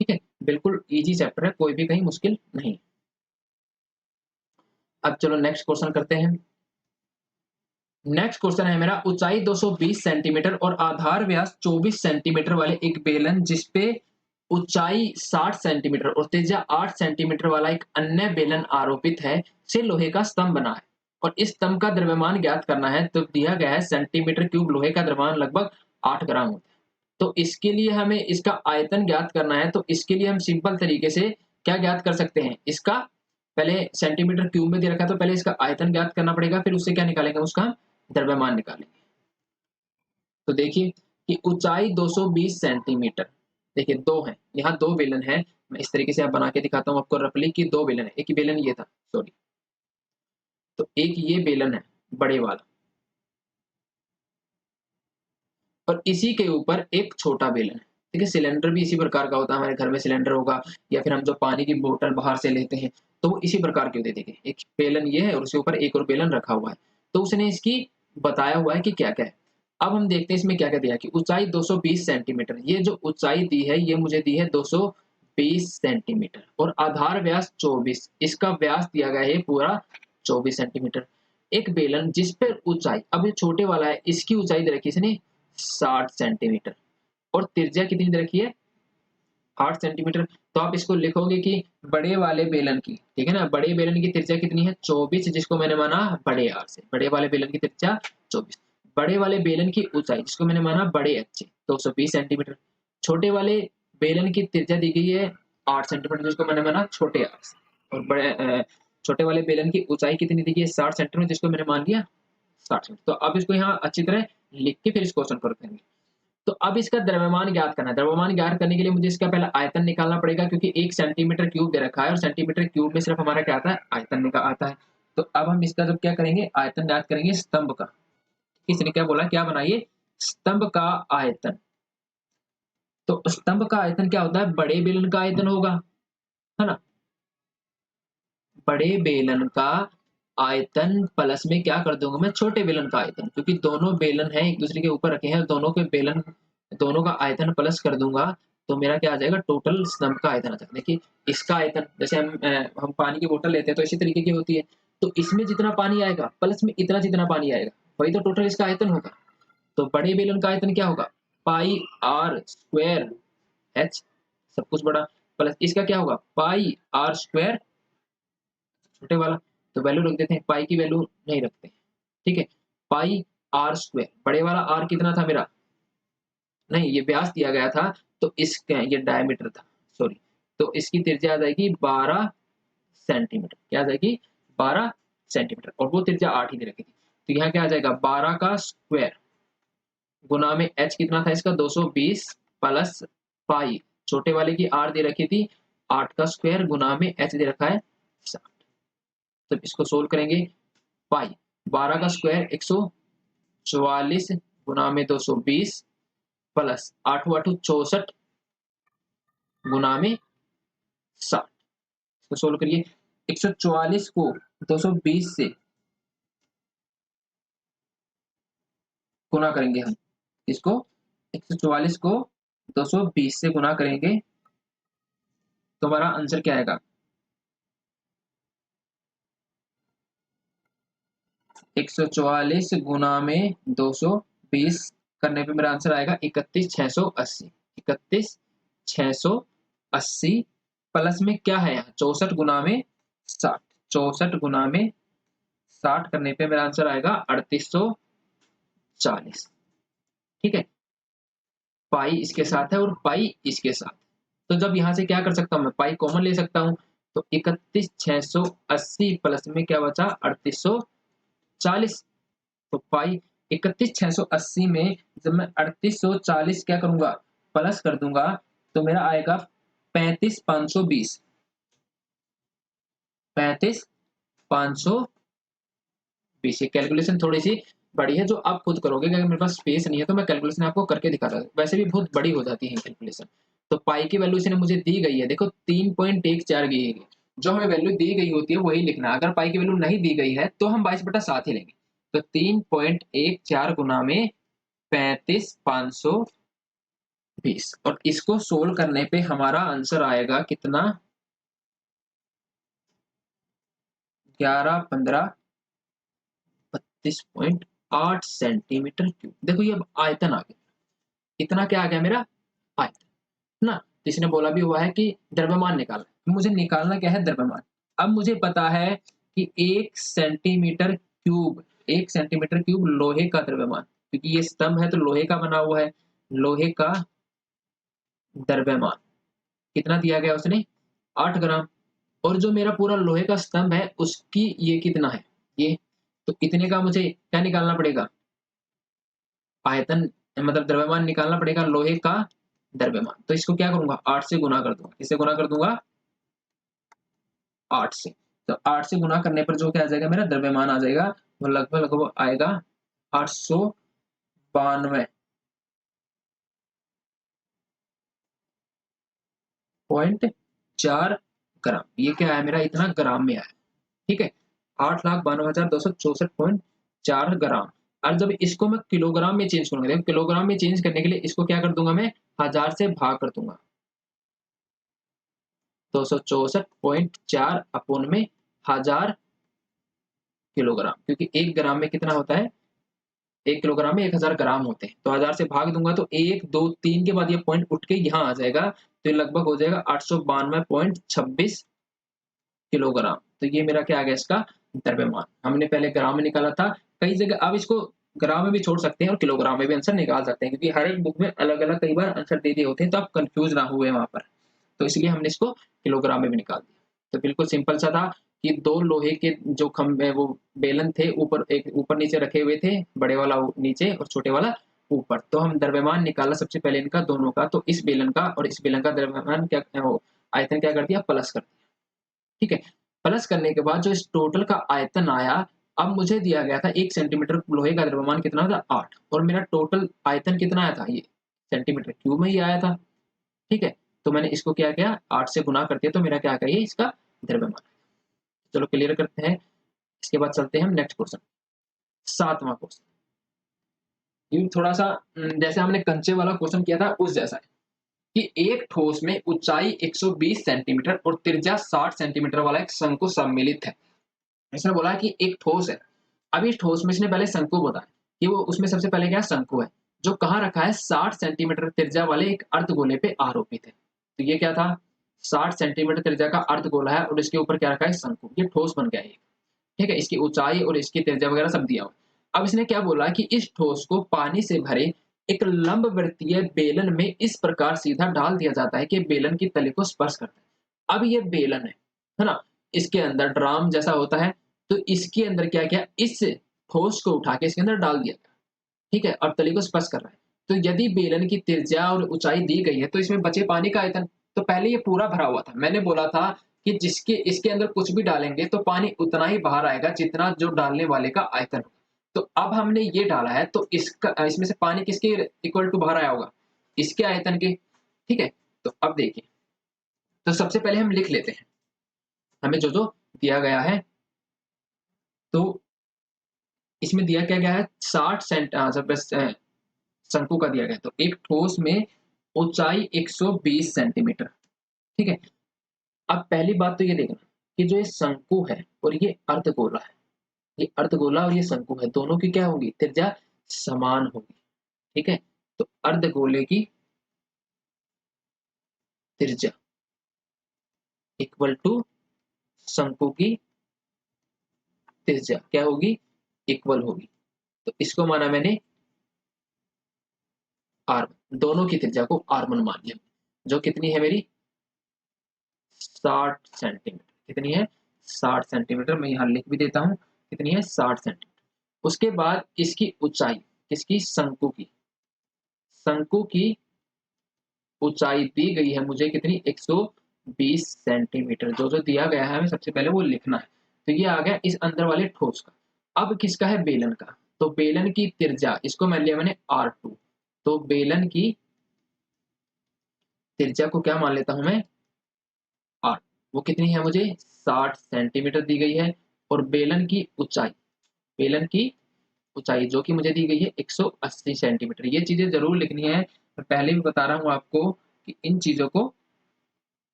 ठीक है। बिल्कुल इजी चैप्टर है, कोई भी कहीं मुश्किल नहीं। अब चलो नेक्स्ट क्वेश्चन करते हैं। नेक्स्ट क्वेश्चन है मेरा, ऊंचाई 220 सेंटीमीटर और आधार व्यास 24 सेंटीमीटर वाले एक बेलन जिसपे ऊंचाई 60 सेंटीमीटर और त्रिज्या 8 सेंटीमीटर वाला एक अन्य बेलन आरोपित है से लोहे का स्तंभ बना है और इस स्तंभ का द्रव्यमान ज्ञात करना है। तो दिया गया है सेंटीमीटर क्यूब लोहे का द्रव्यमान लगभग 8 ग्राम होता है। तो इसके लिए हमें इसका आयतन ज्ञात करना है। तो इसके लिए हम सिंपल तरीके से क्या ज्ञात कर सकते हैं, इसका पहले सेंटीमीटर क्यूब में दे रखा है तो पहले इसका आयतन ज्ञात करना पड़ेगा, फिर उससे क्या निकालेंगे उसका द्रव्यमान निकालेंगे। तो देखिए कि ऊंचाई 220 सेंटीमीटर, देखिए दो है यहाँ, दो बेलन है। मैं इस तरीके से आप बना के दिखाता हूँ आपको रफली कि दो बेलन है। एक बेलन ये था, सॉरी, तो एक ये बेलन है बड़े वाला और इसी के ऊपर एक छोटा बेलन है, ठीक है। सिलेंडर भी इसी प्रकार का होता है, हमारे घर में सिलेंडर होगा या फिर हम जो पानी की बोतल बाहर से लेते हैं तो वो इसी प्रकार के होते हैं। देखिए एक बेलन ये है और उसके ऊपर एक और बेलन रखा हुआ है। तो उसने इसकी बताया हुआ है कि क्या क्या है। अब हम देखते हैं इसमें क्या क्या दिया कि ऊंचाई 220 सेंटीमीटर, ये जो ऊंचाई दी है ये मुझे दी है 220 सेंटीमीटर और आधार व्यास 24, इसका व्यास दिया गया है पूरा 24 सेंटीमीटर। एक बेलन जिस पर ऊंचाई, अब ये छोटे वाला है इसकी ऊंचाई दे रखी है इसने 60 सेंटीमीटर और त्रिज्या कितनी दे रखी है 8 सेंटीमीटर। तो आप इसको लिखोगे कि बड़े वाले बेलन की, ठीक है ना, बड़े बेलन की त्रिज्या कितनी है 24, जिसको मैंने माना बड़े आर से, बड़े वाले बेलन की त्रिज्या 24। बड़े वाले बेलन की ऊंचाई जिसको मैंने माना बड़े एच से 220 सेंटीमीटर। छोटे वाले बेलन की त्रिज्या दी गई है 8 सेंटीमीटर जिसको मैंने माना छोटे आर से। और छोटे वाले बेलन की ऊंचाई कितनी दी गई है 60 सेंटीमीटर जिसको मैंने मान लिया 60 सेंटीमीटर। तो अब इसको यहाँ अच्छी तरह लिख के फिर इस क्वेश्चन को रखेंगे। तो अब इसका द्रव्यमान ज्ञात करना है। द्रव्यमान ज्ञात करने के लिए मुझे इसका पहला आयतन निकालना पड़ेगा क्योंकि 1 सेंटीमीटर क्यूब दे रखा है और सेंटीमीटर क्यूब में सिर्फ हमारा क्या आता है आयतन निकाल आता है। तो अब हम इसका जब क्या करेंगे आयतन ज्ञात करेंगे स्तंभ का। किसने क्या बोला, क्या बनाइए स्तंभ का आयतन। तो स्तंभ का आयतन क्या होता है, बड़े बेलन का आयतन होगा, है ना। बड़े बेलन का आयतन प्लस में क्या कर दूंगा मैं छोटे बेलन का आयतन, क्योंकि दोनों बेलन है एक दूसरे के ऊपर रखे हैं, दोनों के बेलन दोनों का आयतन प्लस कर दूंगा तो मेरा क्या आ जाएगा टोटल स्तंभ का आयतन आ जाएगा। देखिए इसका आयतन जैसे हम पानी की बोतल लेते हैं तो इसी तरीके की होती है। तो इसमें जितना पानी आएगा प्लस में इतना जितना पानी आएगा वही तो टोटल इसका आयतन होगा। तो बड़े बेलन का आयतन क्या होगा, पाई आर स्क्वायर एच, सब कुछ बड़ा, प्लस इसका क्या होगा, पाई आर स्क्वायर छोटे वाला। तो वैल्यू रख देते हैं, पाई की वैल्यू नहीं रखते, ठीक है। पाई आर स्क्वायर, बड़े वाला आर कितना था मेरा, नहीं ये व्यास दिया गया था, तो इसका ये डायमीटर था, सॉरी। तो इसकी त्रिज्या आ जाएगी 12 सेंटीमीटर, क्या आ जाएगी 12 सेंटीमीटर, और वो त्रिज्या 8 ही दे रखी थी। तो यहाँ क्या आ जाएगा, 12 का स्क्वायर गुना में एच कितना था इसका 220 प्लस पाई, छोटे वाले की आर दे रखी थी 8 का स्क्वायर गुना में एच दे रखा है 60। तो इसको सोल्व करेंगे, पाई 12 का स्क्वायर 144 गुना में 220 प्लस 8 8 64 गुना में 60। इसको सोल्व करिए, 144 को 220 से गुना करेंगे हम, इसको 144 को 220 से गुना करेंगे तो हमारा आंसर क्या आएगा, 144 गुना में 220 करने पे मेरा आंसर आएगा 31,680। 31,680 प्लस में क्या है यहाँ 64 गुना में 60, 64 गुना में 60 करने पे मेरा आंसर आएगा 3840, ठीक है। पाई इसके साथ है और पाई इसके साथ, तो जब यहाँ से क्या कर सकता हूँ मैं, पाई कॉमन ले सकता हूँ, तो 31,680 प्लस में क्या बचा 3840। तो पाई 31,680 में जब मैं 3840 क्या करूंगा, प्लस कर दूंगा, तो मेरा आएगा 35,520, 35,520। ये कैलकुलेशन थोड़ी सी बड़ी है जो आप खुद करोगे, अगर मेरे पास स्पेस नहीं है तो मैं कैलकुलेशन आपको करके दिखा रहा हूँ, वैसे भी बहुत बड़ी हो जाती है कैलकुलेशन। तो पाई की वैल्यू इसने मुझे दी गई है, देखो 3.14 दी है, जो हमें वैल्यू दी गई होती है वही लिखना, अगर पाई की वैल्यू नहीं दी गई है तो हम 22/7 ही लेंगे। तो 3.14 गुना में 35,520, और इसको सोल्व करने पे हमारा आंसर आएगा कितना, 11 15 32.8 सेंटीमीटर क्यूब। देखो ये अब आयतन आ गया, इतना क्या आ गया मेरा आयतन ना। किसी ने बोला भी हुआ है कि द्रव्यमान निकालना, मुझे निकालना क्या है द्रव्यमान। अब मुझे पता है कि 1 सेंटीमीटर क्यूब लोहे का द्रव्यमान, क्योंकि ये स्तंभ है तो लोहे का बना हुआ है, लोहे का द्रव्यमान कितना दिया गया उसने 8 ग्राम, और जो मेरा पूरा लोहे का स्तंभ है उसकी ये कितना है ये, तो इतने का मुझे क्या निकालना पड़ेगा, आयतन मतलब द्रव्यमान निकालना पड़ेगा लोहे का द्रव्यमान। तो इसको क्या करूंगा 8 से गुना कर दूंगा, किससे गुना कर दूंगा 8 से। तो 8 से गुना करने पर जो क्या आ जाएगा मेरा द्रव्यमान आ जाएगा, वो लगभग लगभग आएगा 892.4 ग्राम। ये क्या है मेरा इतना ग्राम में आया, ठीक है, 8,92,264.4 ग्राम। और जब इसको मैं किलोग्राम में चेंज करूंगा, देखो किलोग्राम में चेंज करने के लिए इसको क्या कर दूंगा मैं 1000 से भाग कर दूंगा, 264.4 अपोन में 1000 किलोग्राम, क्योंकि 1 ग्राम में कितना होता है, 1 किलोग्राम में 1000 ग्राम होते हैं, तो 1000 से भाग दूंगा तो 1 2 3 के बाद ये पॉइंट उठ के यहाँ आ जाएगा, तो ये लगभग हो जाएगा 892.26 किलोग्राम। तो ये मेरा क्या आ गया इसका द्रव्यमान, हमने पहले ग्राम में निकाला था, कई जगह अब इसको ग्राम में भी छोड़ सकते हैं और किलोग्राम में भी आंसर निकाल सकते हैं, क्योंकि हर एक बुक में अलग अलग कई बार आंसर दे दिए होते हैं, तो आप कंफ्यूज ना हुए वहां पर, तो इसलिए हमने इसको किलोग्राम में भी निकाल दिया। तो बिल्कुल सिंपल सा था कि दो लोहे के जो खंभे वो बेलन थे, ऊपर एक ऊपर नीचे रखे हुए थे, बड़े वाला नीचे और छोटे वाला ऊपर, तो हम द्रव्यमान निकाला सबसे पहले इनका दोनों का, तो इस बेलन का और इस बेलन का द्रव्यमान क्या आयतन क्या कर दिया प्लस कर दिया, ठीक है। प्लस करने के बाद जो इस टोटल का आयतन आया, अब मुझे दिया गया था 1 सेंटीमीटर लोहे का द्रव्यमान कितना था 8, और मेरा टोटल आयतन कितना आया था ये सेंटीमीटर क्यूब में ही आया था, ठीक है। तो मैंने इसको क्या किया 8 से गुना कर दिया, तो मेरा क्या कहिए इसका द्रव्यमान। चलो क्लियर करते हैं, इसके बाद चलते हैं हम नेक्स्ट क्वेश्चन, 7वां क्वेश्चन। ये थोड़ा सा जैसे हमने कंचे वाला क्वेश्चन किया था उस जैसा है, कि एक ठोस में ऊंचाई 120 सेंटीमीटर और त्रिज्या 60 सेंटीमीटर वाला एक शंकु सम्मिलित है। इसने बोला कि एक ठोस है, अब इस ठोस में इसने पहले शंकु बताया कि वो उसमें सबसे पहले क्या शंकु है, जो कहाँ रखा है 60 सेंटीमीटर त्रिज्या वाले एक अर्धगोले पे आरोपित है। तो ये क्या था, 60 सेंटीमीटर त्रिज्या का अर्धगोला है और इसके ऊपर क्या रखा है शंकु, ये ठोस बन गया है। ठीक है, इसकी ऊंचाई और इसकी त्रिज्या वगैरह सब दिया हुआ। अब इसने क्या बोला कि इस ठोस को पानी से भरे एक लंबवृत्तीय बेलन में इस प्रकार सीधा डाल दिया जाता है कि बेलन की तली को स्पर्श करता है। अब ये बेलन है ना, इसके अंदर ड्राम जैसा होता है, तो इसके अंदर क्या किया, इस ठोस को उठा के इसके अंदर डाल दिया गया। ठीक है, और तली को स्पर्श कर रहा है। तो यदि बेलन की त्रिज्या और ऊंचाई दी गई है तो इसमें बचे पानी का आयतन, तो पहले ये पूरा भरा हुआ था। मैंने बोला था कि जिसके इसके अंदर कुछ भी डालेंगे तो पानी उतना ही बाहर आएगा जितना जो डालने वाले का आयतन होगा। तो अब हमने ये डाला है तो इसका इसमें से पानी किसके इक्वल टू बाहर आया होगा, इसके आयतन के। ठीक है, तो अब देखिए, तो सबसे पहले हम लिख लेते हैं हमें जो जो दिया गया है। तो इसमें दिया क्या गया है 60 शंकु का दिया गया है। तो एक ठोस में ऊंचाई 120 सेंटीमीटर। ठीक है, अब पहली बात तो ये देखना कि जो ये शंकु है और ये अर्धगोला है, ये अर्धगोला और ये शंकु है, दोनों की क्या होगी, त्रिज्या समान होगी। ठीक है, तो अर्धगोले की त्रिज्या इक्वल टू शंकु की त्रिज्या क्या होगी, इक्वल होगी। तो इसको माना मैंने आर, दोनों की त्रिज्या को R1 मान लिया, जो कितनी है मेरी 60 सेंटीमीटर। कितनी है 60 सेंटीमीटर, मैं यहाँ लिख भी देता हूँ कितनी है 60 सेंटीमीटर। उसके बाद इसकी ऊंचाई, किसकी, शंकु की, शंकु की ऊंचाई दी गई है मुझे कितनी 120 सेंटीमीटर। जो जो दिया गया है हमें सबसे पहले वो लिखना है। तो ये आ गया इस अंदर वाले ठोस का। अब किसका है, बेलन का। तो बेलन की त्रिज्या, इसको मान लिया मैंने R2। तो बेलन की त्रिज्या को क्या मान लेता हूं मैं, R। वो कितनी है मुझे 60 सेंटीमीटर दी गई है। और बेलन की ऊंचाई, बेलन की ऊंचाई जो कि मुझे दी गई है 180 सेंटीमीटर। ये चीजें जरूर लिखनी है, मैं पहले भी बता रहा हूं आपको कि इन चीजों को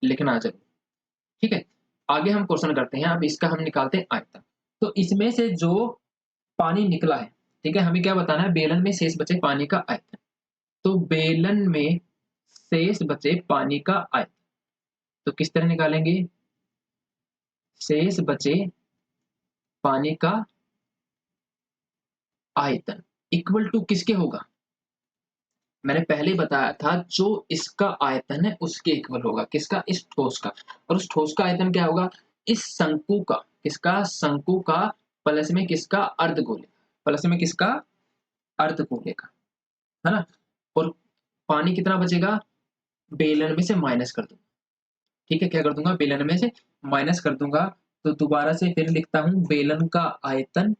लिखना जरूर। ठीक है, आगे हम क्वेश्चन करते हैं। अब इसका हम निकालते हैं आयतन। तो इसमें से जो पानी निकला है, ठीक है, हमें क्या बताना है, बेलन में शेष बचे पानी का आयतन। तो बेलन में शेष बचे पानी का आयतन तो किस तरह निकालेंगे, शेष बचे पानी का आयतन इक्वल टू किसके होगा, मैंने पहले ही बताया था जो इसका आयतन है उसके इक्वल होगा। किसका, इस ठोस का। और उस ठोस का आयतन क्या होगा, इस शंकु का, किसका, शंकु का प्लस में किसका, अर्धगोले, प्लस में किसका, अर्धगोले का, है ना। और पानी कितना बचेगा, बेलन में से माइनस कर दूंगा। ठीक है, क्या कर दूंगा, बेलन में से माइनस कर दूंगा। तो दोबारा से फिर लिखता हूं बेलन का आयतन,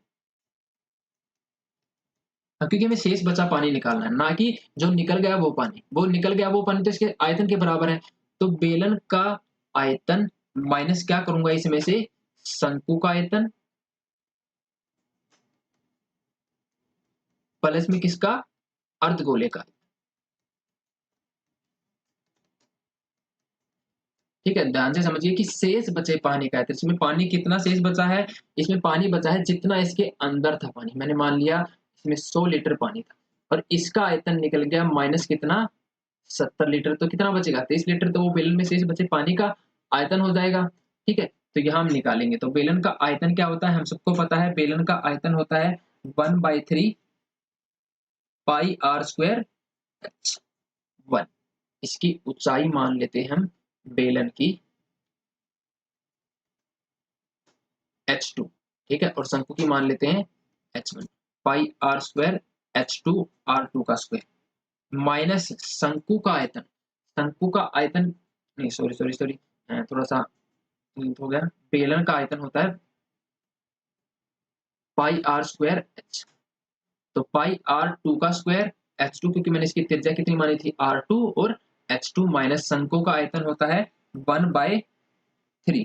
क्योंकि हमें शेष बचा पानी निकालना है, ना कि जो निकल गया वो पानी। वो निकल गया वो पानी तो इसके आयतन के बराबर है। तो बेलन का आयतन माइनस क्या करूंगा इसमें से, शंकु का आयतन, प्लस में किसका, अर्धगोले का। ठीक है, ध्यान से समझिए कि शेष बचे पानी का आयतन, इसमें पानी कितना शेष बचा है, इसमें पानी बचा है जितना इसके अंदर था पानी। मैंने मान लिया इसमें 100 लीटर पानी था और इसका आयतन निकल गया माइनस कितना, 70 लीटर। तो कितना बचेगा, 23 लीटर। तो वो बेलन में शेष बचे पानी का आयतन हो जाएगा। ठीक है, तो यहाँ हम निकालेंगे। तो बेलन का आयतन क्या होता है, हम सबको पता है, बेलन का आयतन होता है 1/3 पाई आर स्क्वायर H1। इसकी ऊंचाई मान लेते हैं हम बेलन की H2। ठीक है, और शंकु की मान लेते हैं H1। Pi are square H2 R2 का स्क्वायर माइनस शंकु का आयतन, शंकु का आयतन नहीं, सॉरी सॉरी सॉरी, थोड़ा सा हो गया। बेलन का आयतन होता है पाई आर स्क्वायर H। तो पाई R2 का स्क्वायर H2, क्योंकि मैंने इसकी त्रिज्या कितनी मानी थी R2, और H2 माइनस शंकु का आयतन होता है 1/3।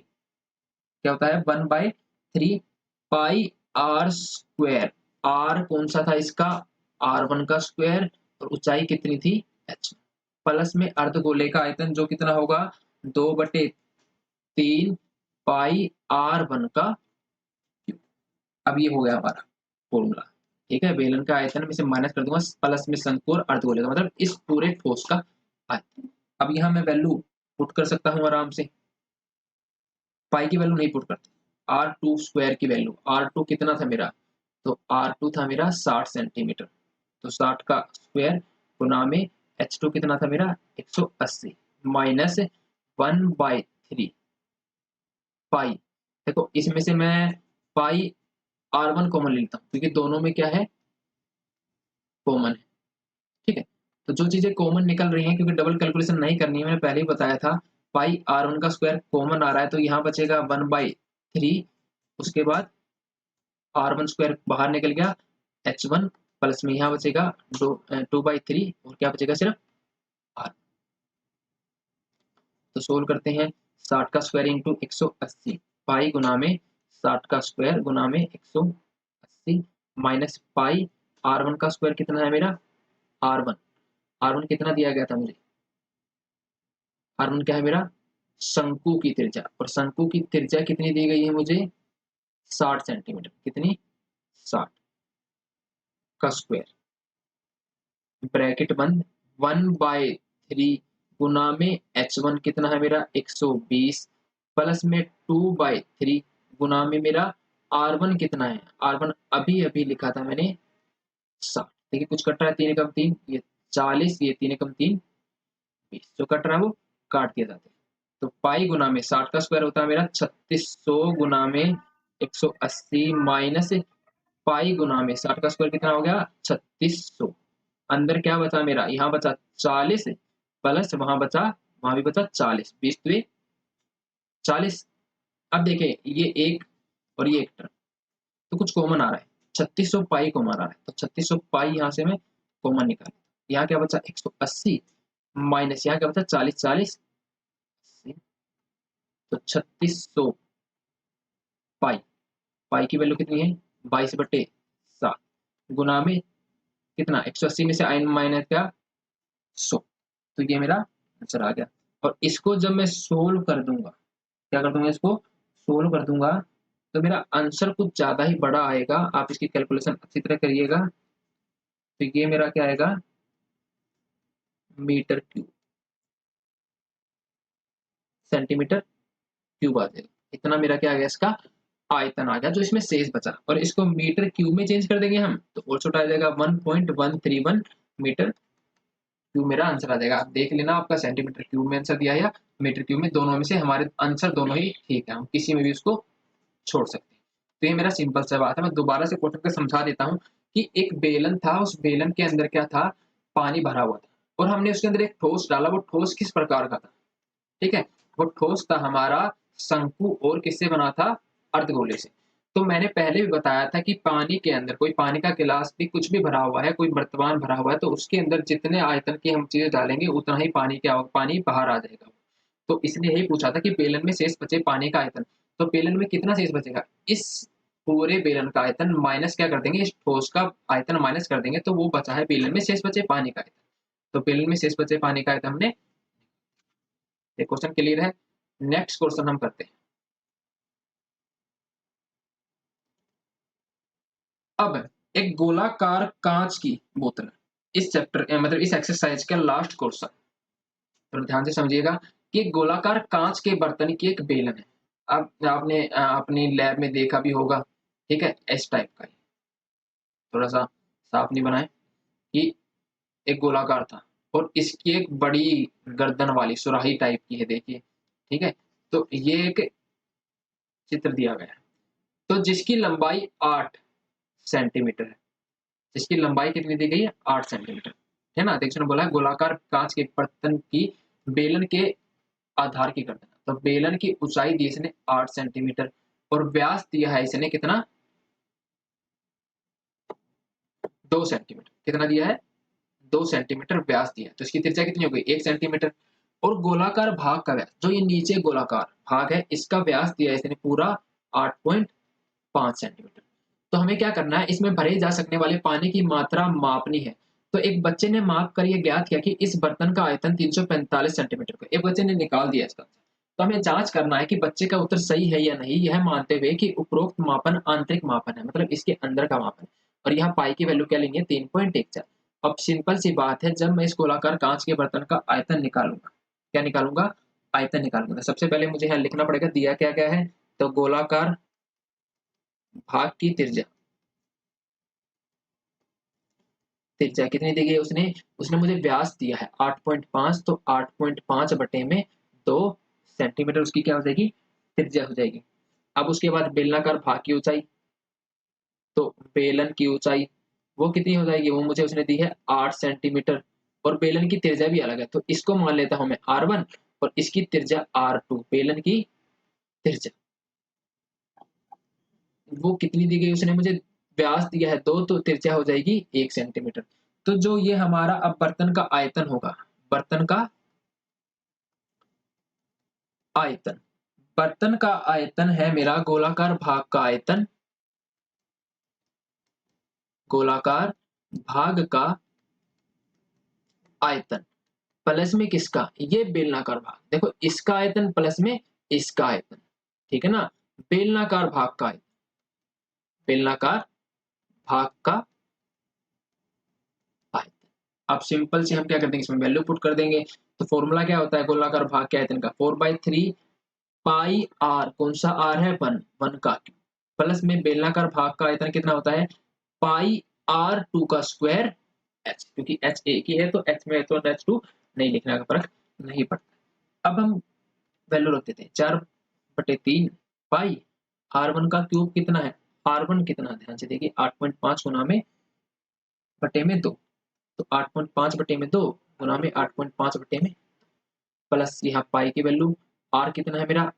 क्या होता है, 1/3 पाई आर स्क्वायर। आर कौन सा था इसका, R1 का स्क्वायर, और ऊंचाई कितनी थी H, प्लस में अर्धगोले का आयतन जो कितना होगा 2/3 पाई R1 का क्यूब। अब ये हो गया हमारा फॉर्मूला। ठीक है, बेलन का आयतन में से माइनस कर दूंगा प्लस में शंकु और अर्धगोले का, मतलब इस पूरे ठोस का आयतन। अब यहाँ मैं वैल्यू पुट कर सकता हूँ आराम से, पाई की वैल्यू नहीं पुट करता, R2 स्क्वायर की वैल्यू, R2 कितना था मेरा, तो R2 था मेरा 60 सेंटीमीटर, तो 60 का स्क्वायर गुना में H2 कितना था मेरा 180 माइनस 1/3 पाई। देखो इसमें से मैं पाई R1 कॉमन ले लेता हूँ क्योंकि दोनों में क्या है, कॉमन है। ठीक है, तो जो चीजें कॉमन निकल रही हैं, क्योंकि डबल कैलकुलेशन नहीं करनी है, मैंने पहले ही बताया था, पाई R1 का स्क्वायर कॉमन आ रहा है तो यहाँ बचेगा 1/3, उसके बाद R1 स्क्वायर बाहर निकल गया, H1 प्लस में यहाँ बचेगा 2/3 और क्या बचेगा सिर्फ R। तो सोल्व करते हैं, 60 का स्क्वायर इंटू 180 पाई गुना में 60 का स्क्वायर गुना में 180 माइनस पाई R1 का स्क्वायर कितना है मेरा, R1 कितना दिया गया था मुझे, R1 क्या है मेरा, शंकु की त्रिज्या, और शंकु की त्रिज्या कितनी दी गई है मुझे 60 सेंटीमीटर, कितनी 60 का स्क्वायर ब्रैकेट बंद 1/3 गुना में H1 कितना है मेरा 120 प्लस में 2/3 गुना में मेरा R1 कितना है, R1 अभी अभी लिखा था मैंने 60, देखिए कुछ कट रहा है, 3 एकम 3, ये 40, ये 3 एकम 3 20, जो कट रहा है वो काट दिया जाता है। तो पाई गुना में 60 का स्क्वायर होता है मेरा 3600 गुना में 180 माइनस पाई गुना में 60 का स्क्वायर कितना हो गया 3600, अंदर क्या बचा मेरा, यहाँ बचा 40 प्लस वहां बचा, वहां भी बचा 40, 20 दुए 40। अब देखें ये एक और ये एक टर्म तो कुछ कॉमन आ रहा है, 3600 पाई कॉमन आ रहा है, तो 3600 पाई यहाँ से मैं कॉमन निकाल, यहाँ क्या बचा 180 माइनस यहाँ क्या बचा 40 40 80, तो 3600 पाई, पाई की वैल्यू कितनी है 22/7 गुना में कितना 180 में से आइन माइनस क्या 100, तो ये मेरा आंसर आ गया। और इसको जब मैं सोल्व कर दूंगा, क्या कर दूंगा, इसको सोल्व कर दूंगा तो मेरा आंसर कुछ ज्यादा ही बड़ा आएगा, आप इसकी कैलकुलेशन अच्छी तरह करिएगा। तो ये मेरा क्या आएगा मीटर क्यूब, सेंटीमीटर क्यूब आ जाएगा, इतना मेरा क्या आ गया इसका आयतन आ गया जो इसमें शेष बचा, और इसको मीटर क्यूब में चेंज कर देंगे हम तो और छोटा आ जाएगा 1.131 मीटर क्यूब मेरा आंसर आ जाएगा। आप देख लेना आपका सेंटीमीटर क्यूब में आंसर दिया है या मीटर क्यूब में, दोनों में से हमारे आंसर दोनों ही ठीक है, हम किसी में भी उसको छोड़ सकते हैं। तो ये मेरा सिंपल सा बात है, मैं दोबारा से क्वेश्चन को समझा देता हूँ कि एक बेलन था, उस बेलन के अंदर क्या था, पानी भरा हुआ था और हमने उसके अंदर एक ठोस डाला, वो ठोस किस प्रकार का था, ठीक है, वो ठोस था हमारा शंकु और किससे बना था, अर्धगोले से। तो मैंने पहले भी बताया था कि पानी के अंदर कोई पानी का गिलास भी कुछ भी भरा हुआ है, कोई बर्तमान भरा हुआ है, तो उसके अंदर जितने आयतन की हम चीजें डालेंगे उतना ही पानी क्या होगा, पानी बाहर आ जाएगा। तो इसलिए यही पूछा था कि बेलन में शेष बचे पानी का आयतन, तो बेलन में कितना शेष बचेगा, इस पूरे बेलन का आयतन माइनस क्या कर देंगे, इस ठोस का आयतन माइनस कर देंगे, तो वो बचा है बेलन में शेष बचे पानी का आयतन। तो बेलन में शेष बचे पानी का आयतन हमने, ये क्वेश्चन क्लियर है। नेक्स्ट क्वेश्चन हम करते हैं। अब एक गोलाकार कांच की बोतल, इस चैप्टर मतलब इस एक्सरसाइज का लास्ट क्वेश्चन, तो ध्यान से समझिएगा कि एक गोलाकार कांच के बर्तन की एक बेलन है। अब आपने अपनी लैब में देखा भी होगा, ठीक है, इस टाइप का, थोड़ा सा साफ नहीं बनाए, कि एक गोलाकार था और इसकी एक बड़ी गर्दन वाली सुराही टाइप की है, देखिए, ठीक है, तो ये एक चित्र दिया गया है, तो जिसकी लंबाई 8 सेंटीमीटर है, जिसकी लंबाई कितनी दी गई है 8 सेंटीमीटर, है ना, देखिए बोला है गोलाकार कांच के बर्तन की बेलन के आधार की गर्दन, तो बेलन की ऊंचाई दी इसने 8 सेंटीमीटर और व्यास दिया है इसने कितना 2 सेंटीमीटर, कितना दिया है 2 सेंटीमीटर व्यास दिया है, तो इसकी त्रिज्या कितनी हो गई 1 सेंटीमीटर, और गोलाकार भाग का व्यास, जो ये नीचे गोलाकार भाग है इसका व्यास दिया है इसने पूरा 8.5 सेंटीमीटर। तो हमें क्या करना है, इसमें भरे जा सकने वाले पानी की मात्रा मापनी है। तो एक बच्चे ने माप कर ये ज्ञात किया कि इस बर्तन का आयतन 345 सेंटीमीटर का, एक बच्चे ने निकाल दिया इसका, तो हमें जांच करना है कि बच्चे का उत्तर सही है या नहीं, यह मानते हुए कि उपरोक्त मापन आंतरिक मापन है, मतलब इसके अंदर का मापन है। और यहाँ पाई की वैल्यू क्या लेंगे 3.14। अब सिंपल सी बात है, जब मैं इस गोलाकार कांच के बर्तन का आयतन निकालूंगा, क्या निकालूंगा, आयतन निकालूंगा, तो सबसे पहले मुझे यहाँ लिखना पड़ेगा दिया क्या क्या है, तो गोलाकार भाग की त्रिज्या, त्रिज्या कितनी दी गई है उसने, उसने मुझे व्यास दिया है 8.5, तो 8.5 बटे में 2 सेंटीमीटर उसकी क्या हो जाएगी, त्रिज्या हो जाएगी। अब उसके बाद बेलनाकार भाग की ऊंचाई, तो बेलन की ऊंचाई वो कितनी हो जाएगी, वो मुझे उसने दी है 8 सेंटीमीटर, और बेलन की त्रिज्या भी अलग है, तो इसको मान लेता हूं मैं R1 और इसकी त्रिज्या R2, बेलन की त्रिज्या वो कितनी दी गई, उसने मुझे व्यास दिया है 2, तो त्रिज्या हो जाएगी 1 सेंटीमीटर। तो जो ये हमारा अब बर्तन का आयतन होगा, बर्तन का आयतन, बर्तन का आयतन है मेरा गोलाकार भाग का आयतन, गोलाकार भाग का आयतन प्लस में किसका, ये बेलनाकार भाग, देखो इसका आयतन प्लस में इसका आयतन, ठीक है ना, बेलनाकार भाग का आयतन, बेलनाकार भाग का आयतन। अब सिंपल से हम क्या कर देंगे, इसमें वैल्यू पुट कर देंगे, तो फॉर्मूला क्या होता है गोलाकार भाग के आयतन का, 4/3 पाई आर, कौन सा आर है, 1 का क्यूब, प्लस में बेलनाकार भाग का आयतन कितना होता है, पाई R2 का स्क्वायर एच, क्योंकि एच एक ही है तो एच में तो H2 नहीं लिखने का फर्क नहीं पड़ता। अब हम वैल्यू रख देते हैं 4/3 पाई R1 का क्यूब कितना है, R1 कितना, ध्यान से देखिए 8.5 गुना में बटे में 2, तो 8.5 बटे में 2 गुना में 8.5 बटे में, प्लस यहाँ पाई की वैल्यू, R कितना है मेरा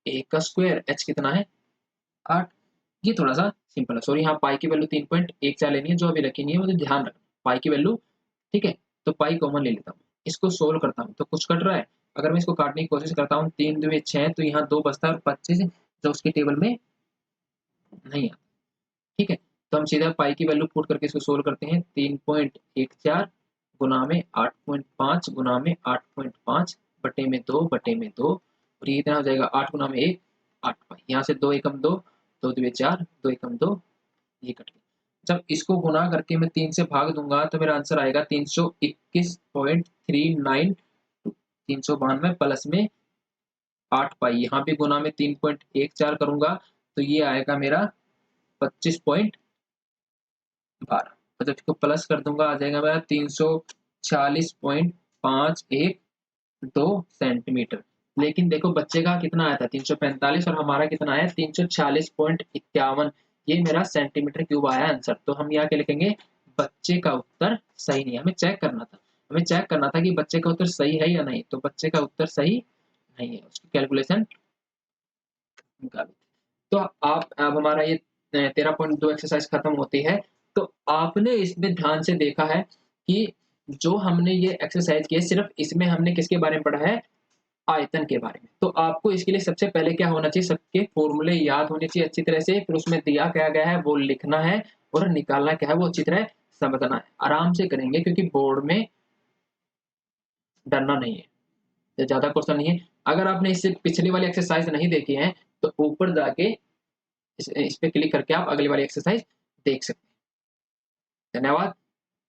1 का स्क्वायर, H कितना है 8। ये थोड़ा सा सिंपल है, सॉरी यहाँ पाई की वैल्यू 3.14 लेनी है, जो अभी रखी नहीं है मुझे ध्यान रखना पाई की वैल्यू, ठीक है, तो पाई कॉमन ले लेता हूँ, इसको सोल्व करता हूँ तो कुछ कट रहा है, अगर मैं इसको काटने की कोशिश करता हूँ 3 दूनी 6, तो यहाँ 2 बचता है और 25 जो उसके टेबल में नहीं आता, ठीक है, तो हम सीधा पाई की वैल्यू पुट करके इसको सोल्व करते हैं, 3.14 गुना में 8.5 गुना में 8.5 बटे में 2 बटे में 2, और ये कितना हो जाएगा 8 गुना में 1 8 पाई, यहाँ से 2 एकम 2, 2 दूनी 4, 2 एकम 2, ये कट गया। जब इसको गुना करके मैं 3 से भाग दूंगा तो मेरा आंसर आएगा 321.39, 392 प्लस में 8 पाई, यहाँ पे गुना में 3.14 करूंगा तो ये आएगा मेरा 25.12, और जब इसको प्लस कर दूंगा आ जाएगा मेरा 346.512 सेंटीमीटर। लेकिन देखो बच्चे का कितना आया था 345 और हमारा कितना आया 346.51, ये मेरा सेंटीमीटर क्यूब आया आंसर। तो हम यहाँ क्या लिखेंगे, बच्चे का उत्तर सही नहीं, हमें चेक करना था, हमें चेक करना था कि बच्चे का उत्तर सही है या नहीं, तो बच्चे का उत्तर सही नहीं है, उसकी कैलकुलेशन निकालो। तो आप अब हमारा ये 13.2 एक्सरसाइज खत्म होती है। तो आपने इसमें ध्यान से देखा है कि जो हमने ये एक्सरसाइज की है सिर्फ इसमें हमने किसके बारे में पढ़ा है, आयतन के बारे में। तो आपको इसके लिए सबसे पहले क्या होना चाहिए, सबके फॉर्मूले याद होने चाहिए अच्छी तरह से, फिर उसमें दिया क्या गया है वो लिखना है और निकालना क्या है वो अच्छी तरह समझना है। आराम से करेंगे क्योंकि बोर्ड में डरना नहीं है, ज्यादा क्वेश्चन नहीं है। अगर आपने इससे पिछली वाली एक्सरसाइज नहीं देखी है तो ऊपर जाके इस पे क्लिक करके आप अगली वाली एक्सरसाइज देख सकते हैं। धन्यवाद।